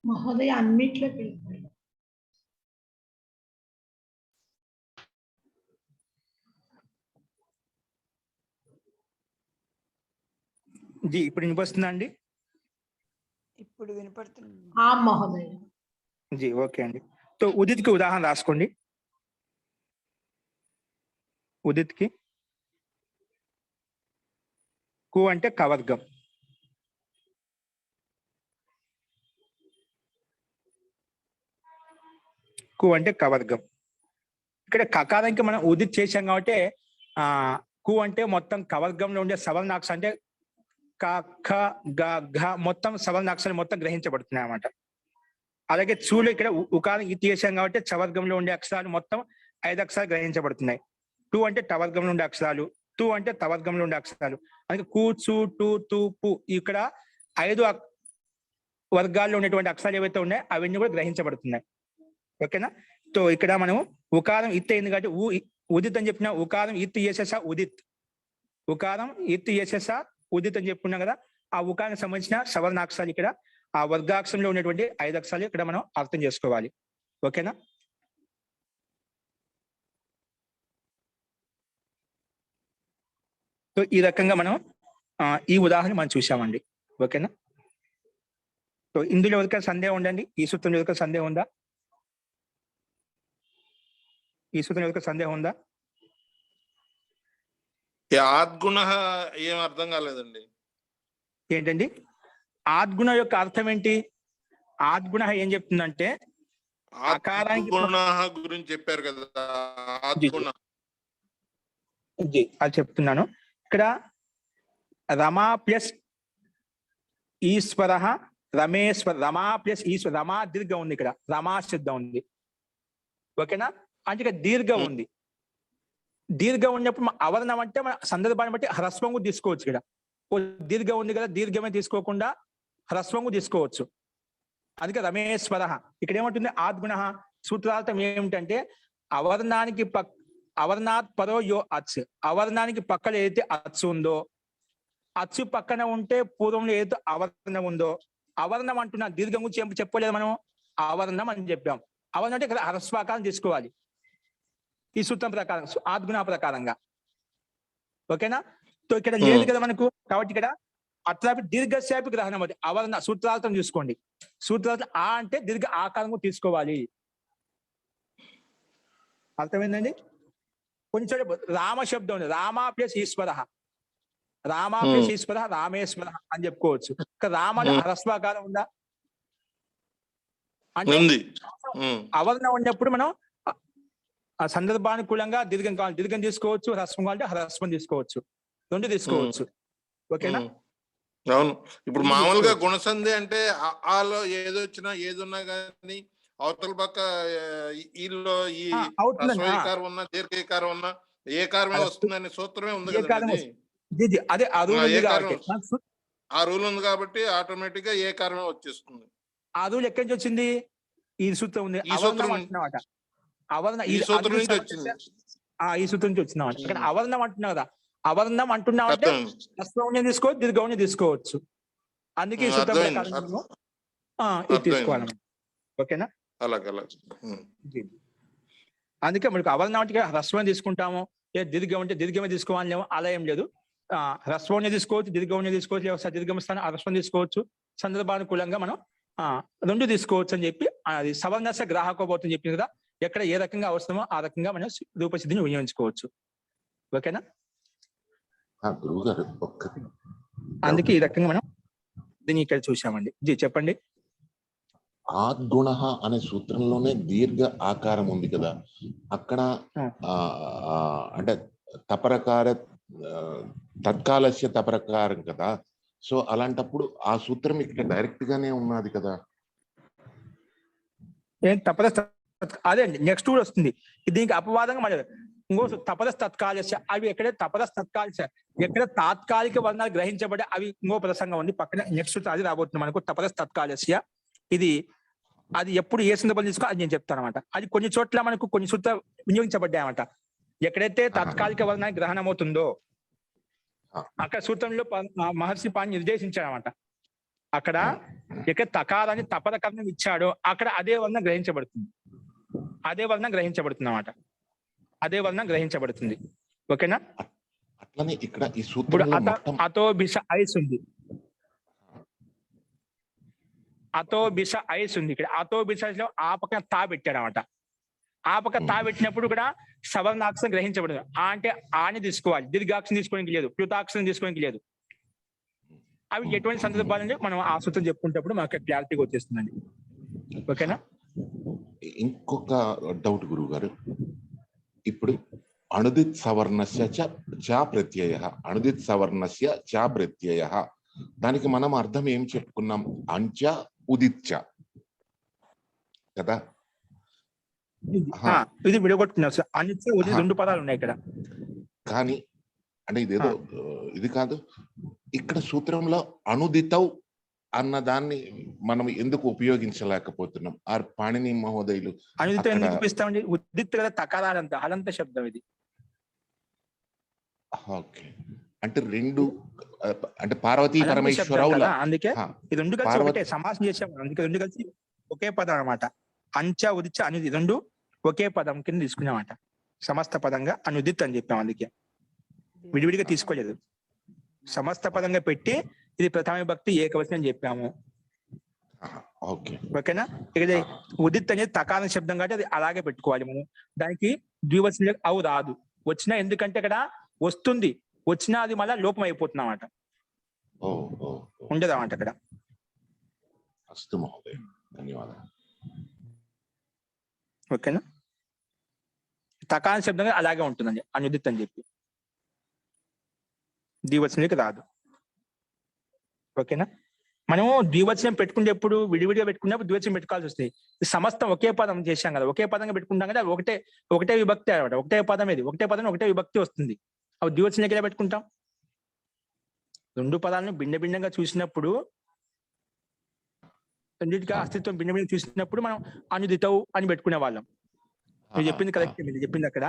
మహోదయ అన్నిట్లోకి వెళ్ళిపోయాడు. జీ ఇప్పుడు వినిపిస్తుందా అండి? ఇప్పుడు వినపడుతుంది. ఆ మహోదయ. జీ ఓకే అండి. సో ఉదిత్కి ఉదాహరణ రాసుకోండి. ఉదిత్కి కు అంటే కవర్గం. కు అంటే కవర్గం. ఇక్కడ కకారానికి మనం ఉదిత్ చేశాం కాబట్టి కు అంటే మొత్తం కవర్గంలో ఉండే సవర్ణాక్ష అంటే క ఖ గ ఘ మొత్తం సవర్ణాక్షరాలు మొత్తం గ్రహించబడుతున్నాయి అన్నమాట. అలాగే చూలు ఇక్కడ ఉకారం ఇతి చేశాం కాబట్టి చవర్గంలో ఉండే అక్షరాలు మొత్తం 5 అక్షరాలు గ్రహించబడుతున్నాయి. టు అంటే టవర్గంలో ఉండే అక్షరాలు, తు అంటే తవర్గంలో ఉండే అక్షరాలు. అందుకే కు చు టు తు పు ఇక్కడ 5 వర్గాల్లో ఉన్నటువంటి అక్షరాలు ఏవైతే ఉన్నాయో అవన్నీ కూడా గ్రహించబడుతున్నాయి. ఓకేనా? సో ఇక్కడ మనం ఉకారం ఇత్ అయింది కాబట్టి ఉదిత్ అని చెప్పిన ఉకారం ఇత్ చేసేసా ఉదిత్, ఉకారం ఇత్ చేసేసా ఉదిత్ అని చెప్పుకున్నాం కదా. ఆ ఉకారానికి సంబంధించిన సవర్ణాక్షరాలు ఇక్కడ ఆ వర్గాక్షరంలో ఉన్నటువంటి 5 అక్షరాలు ఇక్కడ మనం అర్థం చేసుకోవాలి. ఓకేనా? సో ఈ రకంగా మనం ఈ ఉదాహరణ మనం చూసామండి. ఓకేనా? సో ఇందులో ఎవరికైనా సందేహం ఉండండి? ఈ సూత్రం ఎవరికైనా సందేహం ఉందా? ఈ సూత్రం ఎవరికైనా సందేహం ఉందా? ఆద్గుణ ఏం అర్థం కాలేదండి. ఏంటండి ఆద్గుణ యొక్క అర్థం ఏంటి? ఆద్గుణ ఏం చెప్తుందంటే ఆకారానికి గురించి చెప్పారు కదా. ఆద్గుణ అది చెప్తున్నాను. ఇక్కడ రమా ప్లస్ ఈశ్వర, రమేశ్వర, రమా ప్లస్ ఈశ్వర, రమా దీర్ఘ ఉంది, ఇక్కడ రమా శబ్దం ఉంది. ఓకేనా? అంటే ఇక్కడ దీర్ఘం ఉంది. దీర్ఘం ఉన్నప్పుడు అవర్ణం అంటే మన సందర్భాన్ని బట్టి హ్రస్వం కూడా తీసుకోవచ్చు. ఇక్కడ దీర్ఘం ఉంది కదా, దీర్ఘమే తీసుకోకుండా హ్రస్వం కూడా తీసుకోవచ్చు. అందుకే రమేశ్వర ఇక్కడ ఏమంటుంది? ఆద్గుణ సూత్రార్థం ఏమిటంటే అవర్ణానికి అవర్ణాత్ పరో యో అచ్, అవర్ణానికి పక్కన ఏదైతే అచ్చు ఉందో, అచ్చు పక్కన ఉంటే పూర్వంలో ఏదైతే అవర్ణం ఉందో, అవర్ణం అంటున్నా దీర్ఘం గురించి చెప్పలేదు మనం, అవర్ణం అని చెప్పాం. అవర్ణం అంటే ఇక్కడ హ్రస్వాకారం తీసుకోవాలి ఈ సూత్రం ప్రకారం, ఆద్గుణ ప్రకారంగా. ఓకేనా? సో ఇక్కడ లేదు కదా మనకు, కాబట్టి ఇక్కడ అట్లాపి దీర్ఘశాపి గ్రహణం అది అవర్ణ సూత్రార్థం చూసుకోండి. సూత్రార్థం ఆ అంటే దీర్ఘ ఆకారం తీసుకోవాలి. అర్థమైందండి? కొంచెం రామ శబ్దం ఉంది, రామా ప్లస్ ఈశ్వర, రామా ప్లస్ ఈశ్వర రామేశ్వర అని చెప్పుకోవచ్చు. ఇక్కడ రామ హ్రస్వాకారం ఉందా? అంటే అవర్ణం ఉన్నప్పుడు మనం ఆ సందర్భానుకూలంగా దీర్ఘం కావాలి దీర్ఘం తీసుకోవచ్చు, హ్రస్వం కావాలంటే హ్రస్వం తీసుకోవచ్చు, రెండు తీసుకోవచ్చు. ఓకేనా? అవును. ఇప్పుడు మామూలుగా గుణసంధి అంటే ఆలో ఏదొచ్చినా ఏదున్నా కానీ అవతల పక్క ఈలో ఈ హ్రస్వీకారం ఉన్నా దీర్ఘీకారం ఉన్నా ఏ కారమే వస్తుందని సూత్రమే ఉంది కదండి. అదే ఆ రూల్ ఉంది కాబట్టి ఆటోమేటిక్ గా ఏ కారమే వచ్చేస్తుంది. ఆ రూల్ ఎక్కడి నుంచి వచ్చింది? ఈ సూత్రం ఉంది, ఈ సూత్రం అంటున్నామాట. ఈ సూత్రం నుంచి వచ్చింది. ఈ సూత్రం నుంచి వచ్చినామాట. ఇక్కడ అవర్ణం అంటున్నావు కదా, అవర్ణం అంటున్నావు అంటే హ్రస్వం తీసుకోవచ్చు, దీర్ఘం తీసుకోవచ్చు. అందుకే ఈ సూత్రం ఇది తీసుకోవాలి. ఓకేనా? అందుకే మనకు అవర్ణం అంటే హ్రస్వం తీసుకుంటాము, దీర్ఘం అంటే దీర్ఘమే తీసుకోవాలి, అలా ఏం లేదు. హ్రస్వం తీసుకోవచ్చు, దీర్ఘం తీసుకోవచ్చు, లేదా దీర్ఘం స్థానం హ్రస్వం తీసుకోవచ్చు. సందర్భానుకూలంగా మనం రెండు తీసుకోవచ్చు అని చెప్పి అది సవర్ణస గ్రాహకోపోతుంది చెప్పింది కదా. ఎక్కడ ఏ రకంగా అవసరమో ఆ రకంగా మనం రూపసిద్ధిని వినియోగించుకోవచ్చు. ఓకేనా? అందుకే ఈ రకంగా మనం దీన్ని ఇక్కడ చూసామండి. జీ చెప్పండి. ఆద్గుణ అనే సూత్రంలోనే దీర్ఘ ఆకారం ఉంది కదా, అక్కడ అంటే తపరకార తత్కాలస్య తపరకారం కదా. సో అలాంటప్పుడు ఆ సూత్రం ఇక్కడ డైరెక్ట్ గానే ఉన్నది కదా. అదే అండి, నెక్స్ట్ కూడా వస్తుంది దీనికి అపవాదంగా. మరి ఇంకో తపరస్ తత్కాలస్య, అవి ఎక్కడైతే తపరస్ తత్కాలస్య ఎక్కడ తాత్కాలిక వర్ణాలు గ్రహించబడే అవి ఇంకో ప్రసంగం ఉంది పక్కన. నెక్స్ట్ అది రాబోతుంది మనకు తపరస్ తత్కాలస్య. ఇది అది ఎప్పుడు ఏ సందర్భం తీసుకో అది నేను చెప్తాను అనమాట. అది కొన్ని చోట్ల మనకు కొన్ని సూత్రాలు వినియోగించబడ్డాయన్నమాట. ఎక్కడైతే తాత్కాలిక వర్ణానికి గ్రహణం అవుతుందో అక్కడ సూత్రంలో మహర్షి పాణి నిర్దేశించాడనమాట. అక్కడ ఇక తకారాన్ని తపర కర్ణం ఇచ్చాడో అక్కడ అదే వర్ణం గ్రహించబడుతుంది. అదే వర్ణం గ్రహించబడుతుంది అన్నమాట. అదే వర్ణం గ్రహించబడుతుంది. ఓకేనా? అట్లనే ఇక్కడ ఈ ఇప్పుడు సూత్రంలో మొత్తం అతో బిష ఐస్ ఉంది. అతో బిష ఐస్ ఉంది. ఇక్కడ అతో బిషలో ఆ పక్కన తా పెట్టాడు అనమాట. ఆ పక్క తా పెట్టినప్పుడు కూడా సవర్ణాక్షరం గ్రహించబడదు. ఆ అంటే ఆని తీసుకోవాలి, దీర్ఘాక్షరం తీసుకోవడానికి లేదు, ప్లుతాక్షరం తీసుకోవడానికి లేదు. అవి ఎటువంటి సందర్భాలంటే మనం ఆ సూత్రం చెప్పుకునేటప్పుడు మనకి క్లారిటీగా వచ్చేస్తుందండి. ఓకేనా? ఇంకొక డౌట్ గురువు గారు, ఇప్పుడు అణుదిత్ సవర్ణస్య చ ప్రత్యయ, అణుదిత్ సవర్ణస్య చ ప్రత్యయ, దానికి మనం అర్థం ఏం చెప్పుకున్నాం? అంచ ఉదిత్య కదా. ఇది విడగొట్టుకున్నారు సార్. అనిత్య ఉది 2 పదాలు ఉన్నాయి ఇక్కడ. కానీ అంటే ఇదేదో ఇది కాదు, ఇక్కడ సూత్రంలో అణుదితౌ అన్న దాన్ని మనం ఎందుకు ఉపయోగించలేకపోతున్నాం? ఆర్ పాణిని మహోదయులు అనుదిత ఎందుకు చూపిస్తామండి? ఉదిత్ కదా, తకారాలంత హలంత శబ్దం ఇది. ఓకే, అంటే రెండు అంటే పార్వతీ పరమేశ్వరవుల, అందుకే ఈ 2 కలిసి ఒకటే సమాసం చేసాము. అందుకే 2 కలిసి ఒకే పదం అనమాట. అంచ ఉదిచ్చ అనేది 2 ఒకే పదం కింద తీసుకున్నామట. సమస్త పదంగా అనుదిత్ అని చెప్పాం. అందుకే విడివిడిగా తీసుకోలేదు, సమస్త పదంగా పెట్టి ఇది ప్రథమ విభక్తి ఏకవచనం అని చెప్పాము. ఓకేనా? ఇక ఉదిత్ అనేది తకార శబ్దం కాబట్టి అది అలాగే పెట్టుకోవాలి మనం. దానికి ద్వివచనం అవు రాదు. వచ్చినా ఎందుకంటే ఇక్కడ వస్తుంది, వచ్చినా అది మళ్ళీ లోపం అయిపోతుంది అన్నమాట, ఉండదు అన్నమాట అక్కడ. అస్తు మహోదయ, ధన్యవాదాలు. ఓకేనా? తకార శబ్దంగా అలాగే ఉంటుందండి అనుదిత్ అని చెప్పి, ద్వివచనానికి రాదు. ఓకేనా? మనము ద్వివచనం పెట్టుకునేప్పుడు విడివిడిగా పెట్టుకున్నప్పుడు ద్వివచనం పెట్టుకోవాల్సి వస్తుంది. సమస్తం ఒకే పదం చేశాం కదా, ఒకే పదంగా పెట్టుకుంటాం కదా, ఒకటే విభక్తి అనమాట. ఒకటే పదం, ఇది ఒకటే పదం ఒకటే విభక్తి వస్తుంది. అవి ద్వివచనం ఎలా పెట్టుకుంటాం? 2 పదాలను భిన్న భిన్నంగా చూసినప్పుడు, రెండింటికి అస్తిత్వం భిన్న భిన్నంగా చూసినప్పుడు మనం అనుదితవు అని పెట్టుకునే వాళ్ళం. మీరు చెప్పింది కరెక్టే, మీరు చెప్పింది అక్కడ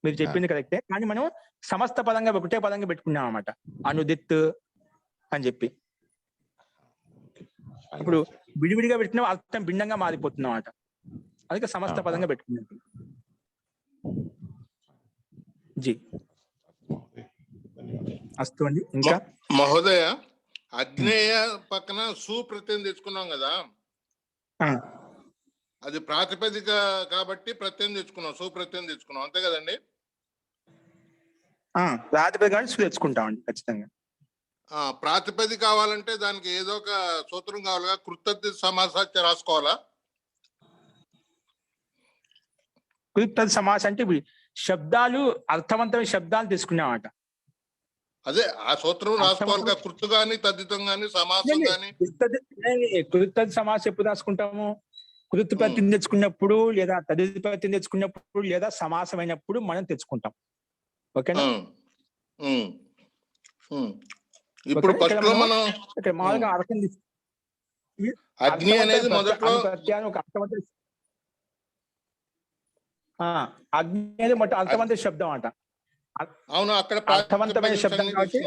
మీరు చెప్పింది కరెక్టే. కానీ మనం సమస్త పదంగా ఒకటే పదంగా పెట్టుకున్నాం అన్నమాట, అనుదిత్ అని చెప్పి. ఇప్పుడు విడివిడిగా పెట్టిన అర్థం భిన్నంగా మారిపోతుంది అన్నమాట. అందుకే సమస్త పదంగా పెట్టుకున్నాం. జీ అస్తు అండి. ఇంకా మహోదయ, అగ్నేయ పక్కన సు ప్రత్యయం తెచ్చుకున్నాం కదా, అది ప్రాతిపదిక కాబట్టి ప్రత్యయం తెచ్చుకున్నాం, సు ప్రత్యయం తెచ్చుకున్నాం, అంతే కదండి? ప్రాతిపదిక తెచ్చుకుంటామండి ఖచ్చితంగా. ప్రాతిపదిక కావాలంటే దానికి ఏదో ఒక సూత్రం కావాలిగా, కృతజ్ఞ సమాసాచ రాసుకోవాలా? కృత సమాస అంటే శబ్దాలు, అర్థవంతమైన శబ్దాలు తీసుకున్నామట. అదే ఆ సూత్రం రాసుకోవాలి, కృతు గాని తద్దితం గాని సమాసం గాని. కృత సమాసం ఎప్పుడు రాసుకుంటాము? కృత ప్రత్యయం తెచ్చుకున్నప్పుడు, లేదా తదిత ప్రత్యయం తెచ్చుకున్నప్పుడు, లేదా సమాసమైనప్పుడు మనం తెచ్చుకుంటాం. ఓకేనా? ఇప్పుడు ఫస్ట్ లో మనం ఇక్కడ మామూలుగా అర్థం అగ్ని అనేది మొదట్లో ప్రత్యయాన్ని ఒక అర్థవంత, అగ్ని అనేది మొట్ట అర్థవంత శబ్దం అంట. అవును, అక్కడ అర్థవంతమైన శబ్దం కాబట్టి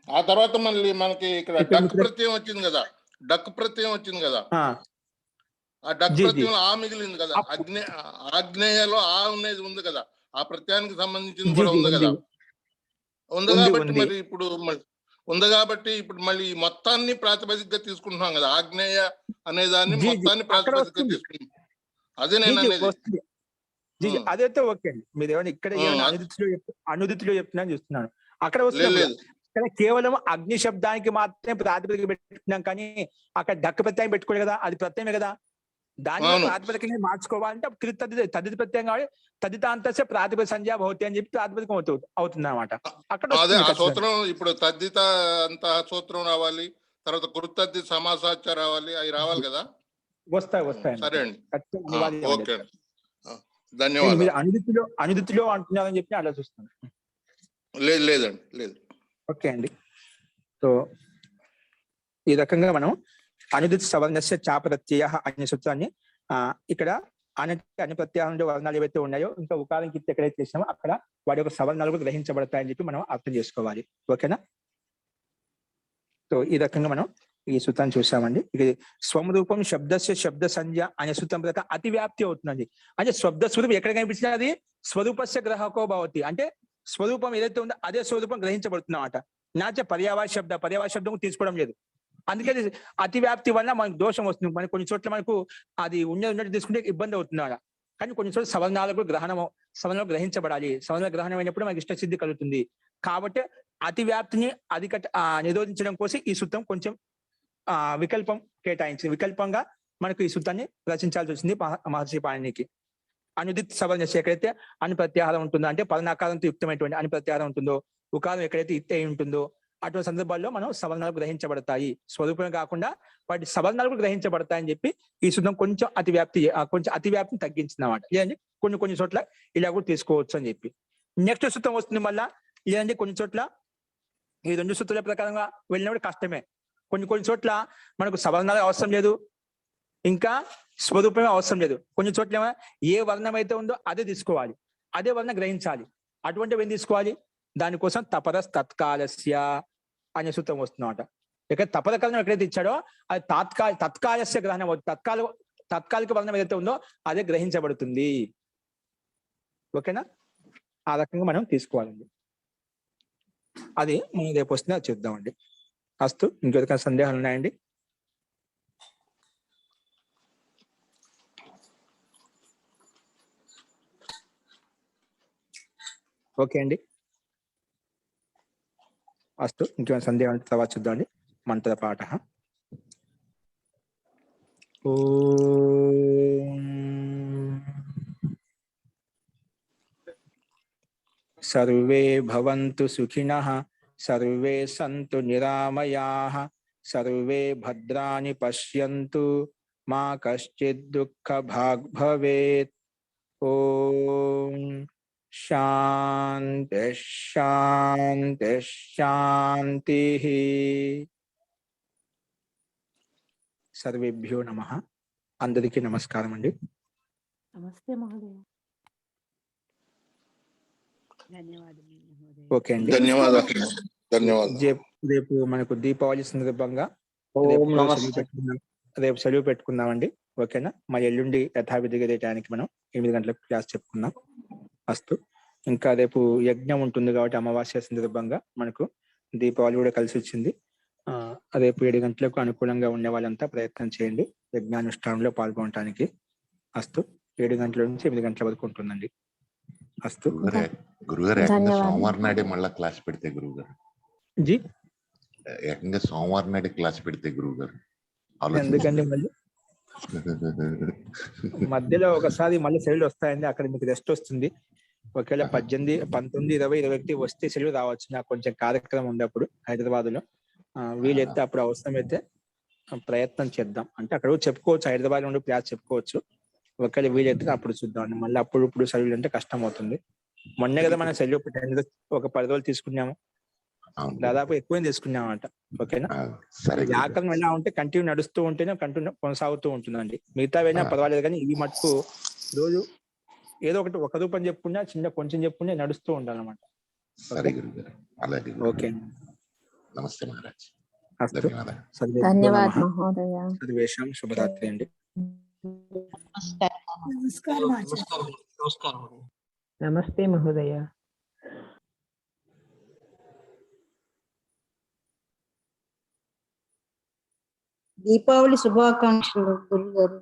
ఆ తర్వాత మళ్ళీ మనకి ఇక్కడ డక్ ప్రత్యయం వచ్చింది కదా, డక్ ప్రత్యయం వచ్చింది కదా, ఆ డక్ ప్రత్యయం ఆ మిగిలింది కదా, ఆగ్నేయలో ఆ ఉన్నది ఉంది కదా, ఆ ప్రత్యయానికి సంబంధించింది కూడా ఉంది కదా, ఉంది కాబట్టి మరి ఇప్పుడు ఉంది కాబట్టి ఇప్పుడు మళ్ళీ మొత్తాన్ని ప్రాతిపదికగా తీసుకుంటున్నాం కదా, ఆగ్నేయ అనే దాన్ని మొత్తాన్ని ప్రాతిపదికగా తీసుకుంటున్నాం. అదే నేను అనేది. అదైతే ఓకే అండి. మీరు ఏమైనా ఇక్కడ అనుదితిలో చెప్తున్నా చూస్తున్నాను. అక్కడ వస్తుంది ఇక్కడ కేవలం అగ్ని శబ్దానికి మాత్రమే ప్రాతిపదిక పెట్టుకున్నాం, కానీ అక్కడ డక్క ప్రత్యయం పెట్టుకోలేదు కదా, అది ప్రత్యయమే కదా. దాన్ని ప్రాతిపదికనే మార్చుకోవాలంటే తదిత ప్రత్యయం కావాలి. తదితాంతస్య ప్రాతిపదిక సంజ్ఞా భవతి అని చెప్పి ప్రాతిపదికం అవుతుంది అనమాట. అక్కడ సూత్రం ఇప్పుడు తద్దిత అంత సూత్రం రావాలి, తర్వాత కృతద్ది సమాసాచ రావాలి, అవి రావాలి కదా. వస్తాయి. సరే అండి, ఓకే అండి, ధన్యవాదాలు. మీరు అనుదితిలో అంటున్నారని చెప్పి అలా చూస్తాను. లేదండి, లేదు. ఓకే అండి. సో ఈ రకంగా మనం అనుదిత సవర్ణస్య చ ప్రత్యయ అనే సూత్రాన్ని ఇక్కడ అన్ని ప్రత్యయాలు వర్ణాలు ఏవైతే ఉన్నాయో, ఇంకా ఉకారం కిట్ ఎక్కడైతే చేసామో అక్కడ వాటి యొక్క సవర్ణాలు గ్రహించబడతాయని చెప్పి మనం అర్థం చేసుకోవాలి. ఓకేనా? సో ఈ రకంగా మనం ఈ సూత్రాన్ని చూసామండి. ఇది స్వరూపం శబ్దస్య శబ్ద సంజ్ఞ అనే సూత్రం ప్రకారం అతి వ్యాప్తి అవుతుందండి. అంటే శబ్ద స్వరూపం ఎక్కడ కనిపించినా అది స్వరూపస్య గ్రహకో భవతి, అంటే స్వరూపం ఏదైతే ఉందో అదే స్వరూపం గ్రహించబడుతున్నమాట. నాచ పర్యావాచ శబ్దం తీసుకోవడం లేదు. అందుకని అతి వ్యాప్తి వల్ల మనకు దోషం వస్తుంది. మనకి కొన్ని చోట్ల మనకు అది ఉన్నట్టు తీసుకుంటే ఇబ్బంది అవుతుంది అలా. కానీ కొన్ని చోట్ల సవర్ణాలకు సవర్ణాలు గ్రహించబడాలి. సవర్ణ గ్రహణం అయినప్పుడు మనకి ఇష్టసిద్ధి కలుగుతుంది. కాబట్టి అతి వ్యాప్తిని నిరోధించడం కోసం ఈ సూత్రం కొంచెం వికల్పం కేటాయించింది. వికల్పంగా మనకు ఈ సూత్రాన్ని రచించాల్సి వచ్చింది మహర్షి పాణినికి. అనుదిత్ సవర్ణ ఎక్కడైతే అను ప్రత్యాహారం ఉంటుందో, అంటే పదనాకారంతో యుక్తమైనటువంటి అను ప్రత్యాహారం ఉంటుందో, ఉకారం ఎక్కడైతే ఇత్తే అయి ఉంటుందో అటువంటి సందర్భాల్లో మనం సవర్ణాలు గ్రహించబడతాయి. స్వరూపమే కాకుండా వాటి సవర్ణాలు గ్రహించబడతాయని చెప్పి ఈ సూత్రం కొంచెం అతివ్యాప్తిని తగ్గించింది అన్నమాట. లేదంటే కొన్ని చోట్ల ఇలా కూడా తీసుకోవచ్చు అని చెప్పి. నెక్స్ట్ సూత్రం వస్తుంది మళ్ళా. లేదంటే కొన్ని చోట్ల ఈ రెండు సూత్రాల ప్రకారంగా వెళ్ళినప్పుడు కష్టమే. కొన్ని చోట్ల మనకు సవర్ణాలు అవసరం లేదు, ఇంకా స్వరూపమే అవసరం లేదు. కొన్ని చోట్ల ఏ వర్ణం అయితే ఉందో అదే తీసుకోవాలి, అదే వర్ణం గ్రహించాలి. అటువంటివి ఏం తీసుకోవాలి? దానికోసం తపరస్ తత్కాలస్య అనే సూత్రం వస్తుందన్నమాట. ఇక్కడ తపర కరణం ఎక్కడైతే ఇచ్చాడో అది తత్కాలస్య గ్రహణం అవుతుంది. తాత్కాలిక వర్ణం ఏదైతే ఉందో అదే గ్రహించబడుతుంది. ఓకేనా? ఆ రకంగా మనం తీసుకోవాలండి. అది మనం రేపు వస్తుంది, అది చూద్దామండి. అస్తు. ఇంకెవరికైనా సందేహాలు ఉన్నాయండి? ఓకే అండి. అస్తు. ఇంకేమైనా సందేహాలు తర్వాత చూద్దామండి. మంత్ర పాఠ. ఓం సర్వే భవంతు సుఖినః, సర్వే సంతు నిరామయాః, సర్వే భద్రాణి పశ్యంతు, మా కశ్చిద్ దుఃఖభాగ్ భవేత్. ఓం శాంతి శాంతి శాంతి. సర్వేభ్యో నమః. అందరికీ నమస్కారం అండి. నమస్తే మహోదయ. ఓకే అండి. ధన్యవాదాలు. రేపు మనకు దీపావళి సందర్భంగా రేపు సెలవు పెట్టుకుందామండి. ఓకేనా? మరి ఎల్లుండి యథావిధిగా టైంకి మనం 8 గంటలకు క్లాస్ చెప్పుకుందాం. అస్తు. ఇంకా రేపు యజ్ఞం ఉంటుంది కాబట్టి అమావాస్య సందర్భంగా మనకు దీపావళి కూడా కలిసి వచ్చింది. రేపు 7 గంటలకు అనుకూలంగా ఉండే వాళ్ళంతా ప్రయత్నం చేయండి యజ్ఞానుష్ఠానంలో పాల్గొనడానికి. అస్తు. 7 గంటల నుంచి 8 గంటల వరకు ఉంటుందండి. అస్తు. గురుగారు సోమవారం నాడే మళ్ళా క్లాస్ పెడితే గురువుగారు జీ ఏకంగా సోమవారం నాడే క్లాస్ పెడితే గురువుగారు ఎందుకండి మళ్ళీ మధ్యలో ఒకసారి మళ్ళీ సెలవులు వస్తాయండి. అక్కడ మీకు రెస్ట్ వస్తుంది. ఒకవేళ 18, 19, 20, 21 వస్తే సెలవు రావచ్చు. నాకు కొంచెం కార్యక్రమం ఉండేప్పుడు హైదరాబాద్ లో. వీలైతే అప్పుడు అవసరమైతే ప్రయత్నం చేద్దాం. అంటే అక్కడ చెప్పుకోవచ్చు, హైదరాబాద్ లో ఉండి క్లాస్ చెప్పుకోవచ్చు. ఒకవేళ వీలైతే అప్పుడు చూద్దాం. మళ్ళీ ఇప్పుడు సెలవులు అంటే కష్టం అవుతుంది. మొన్నే కదా మనం సెలవు ఒక 10 రోజులు తీసుకున్నాము, దాదాపు ఎక్కువ తీసుకున్నామంట. ఓకేనా? వ్యాకరణం ఎలా ఉంటే కంటిన్యూ నడుస్తూ ఉంటేనే కంటిన్యూ కొనసాగుతూ ఉంటుందండి. మిగతావైనా పర్వాలేదు, కానీ ఇవి మటుకు రోజు ఏదో ఒక రూపం చెప్పుకున్నా, కొంచెం చెప్పుకునే నడుస్తూ ఉండాలన్నమాట. ఓకే. నమస్తే మహారాజ్. ధన్యవాదాలు మహోదయ. సర్వేషాం శుభరాత్రి అండి. నమస్కారం. నమస్తే మహోదయ. దీపావళి శుభాకాంక్షలు గురుగారు.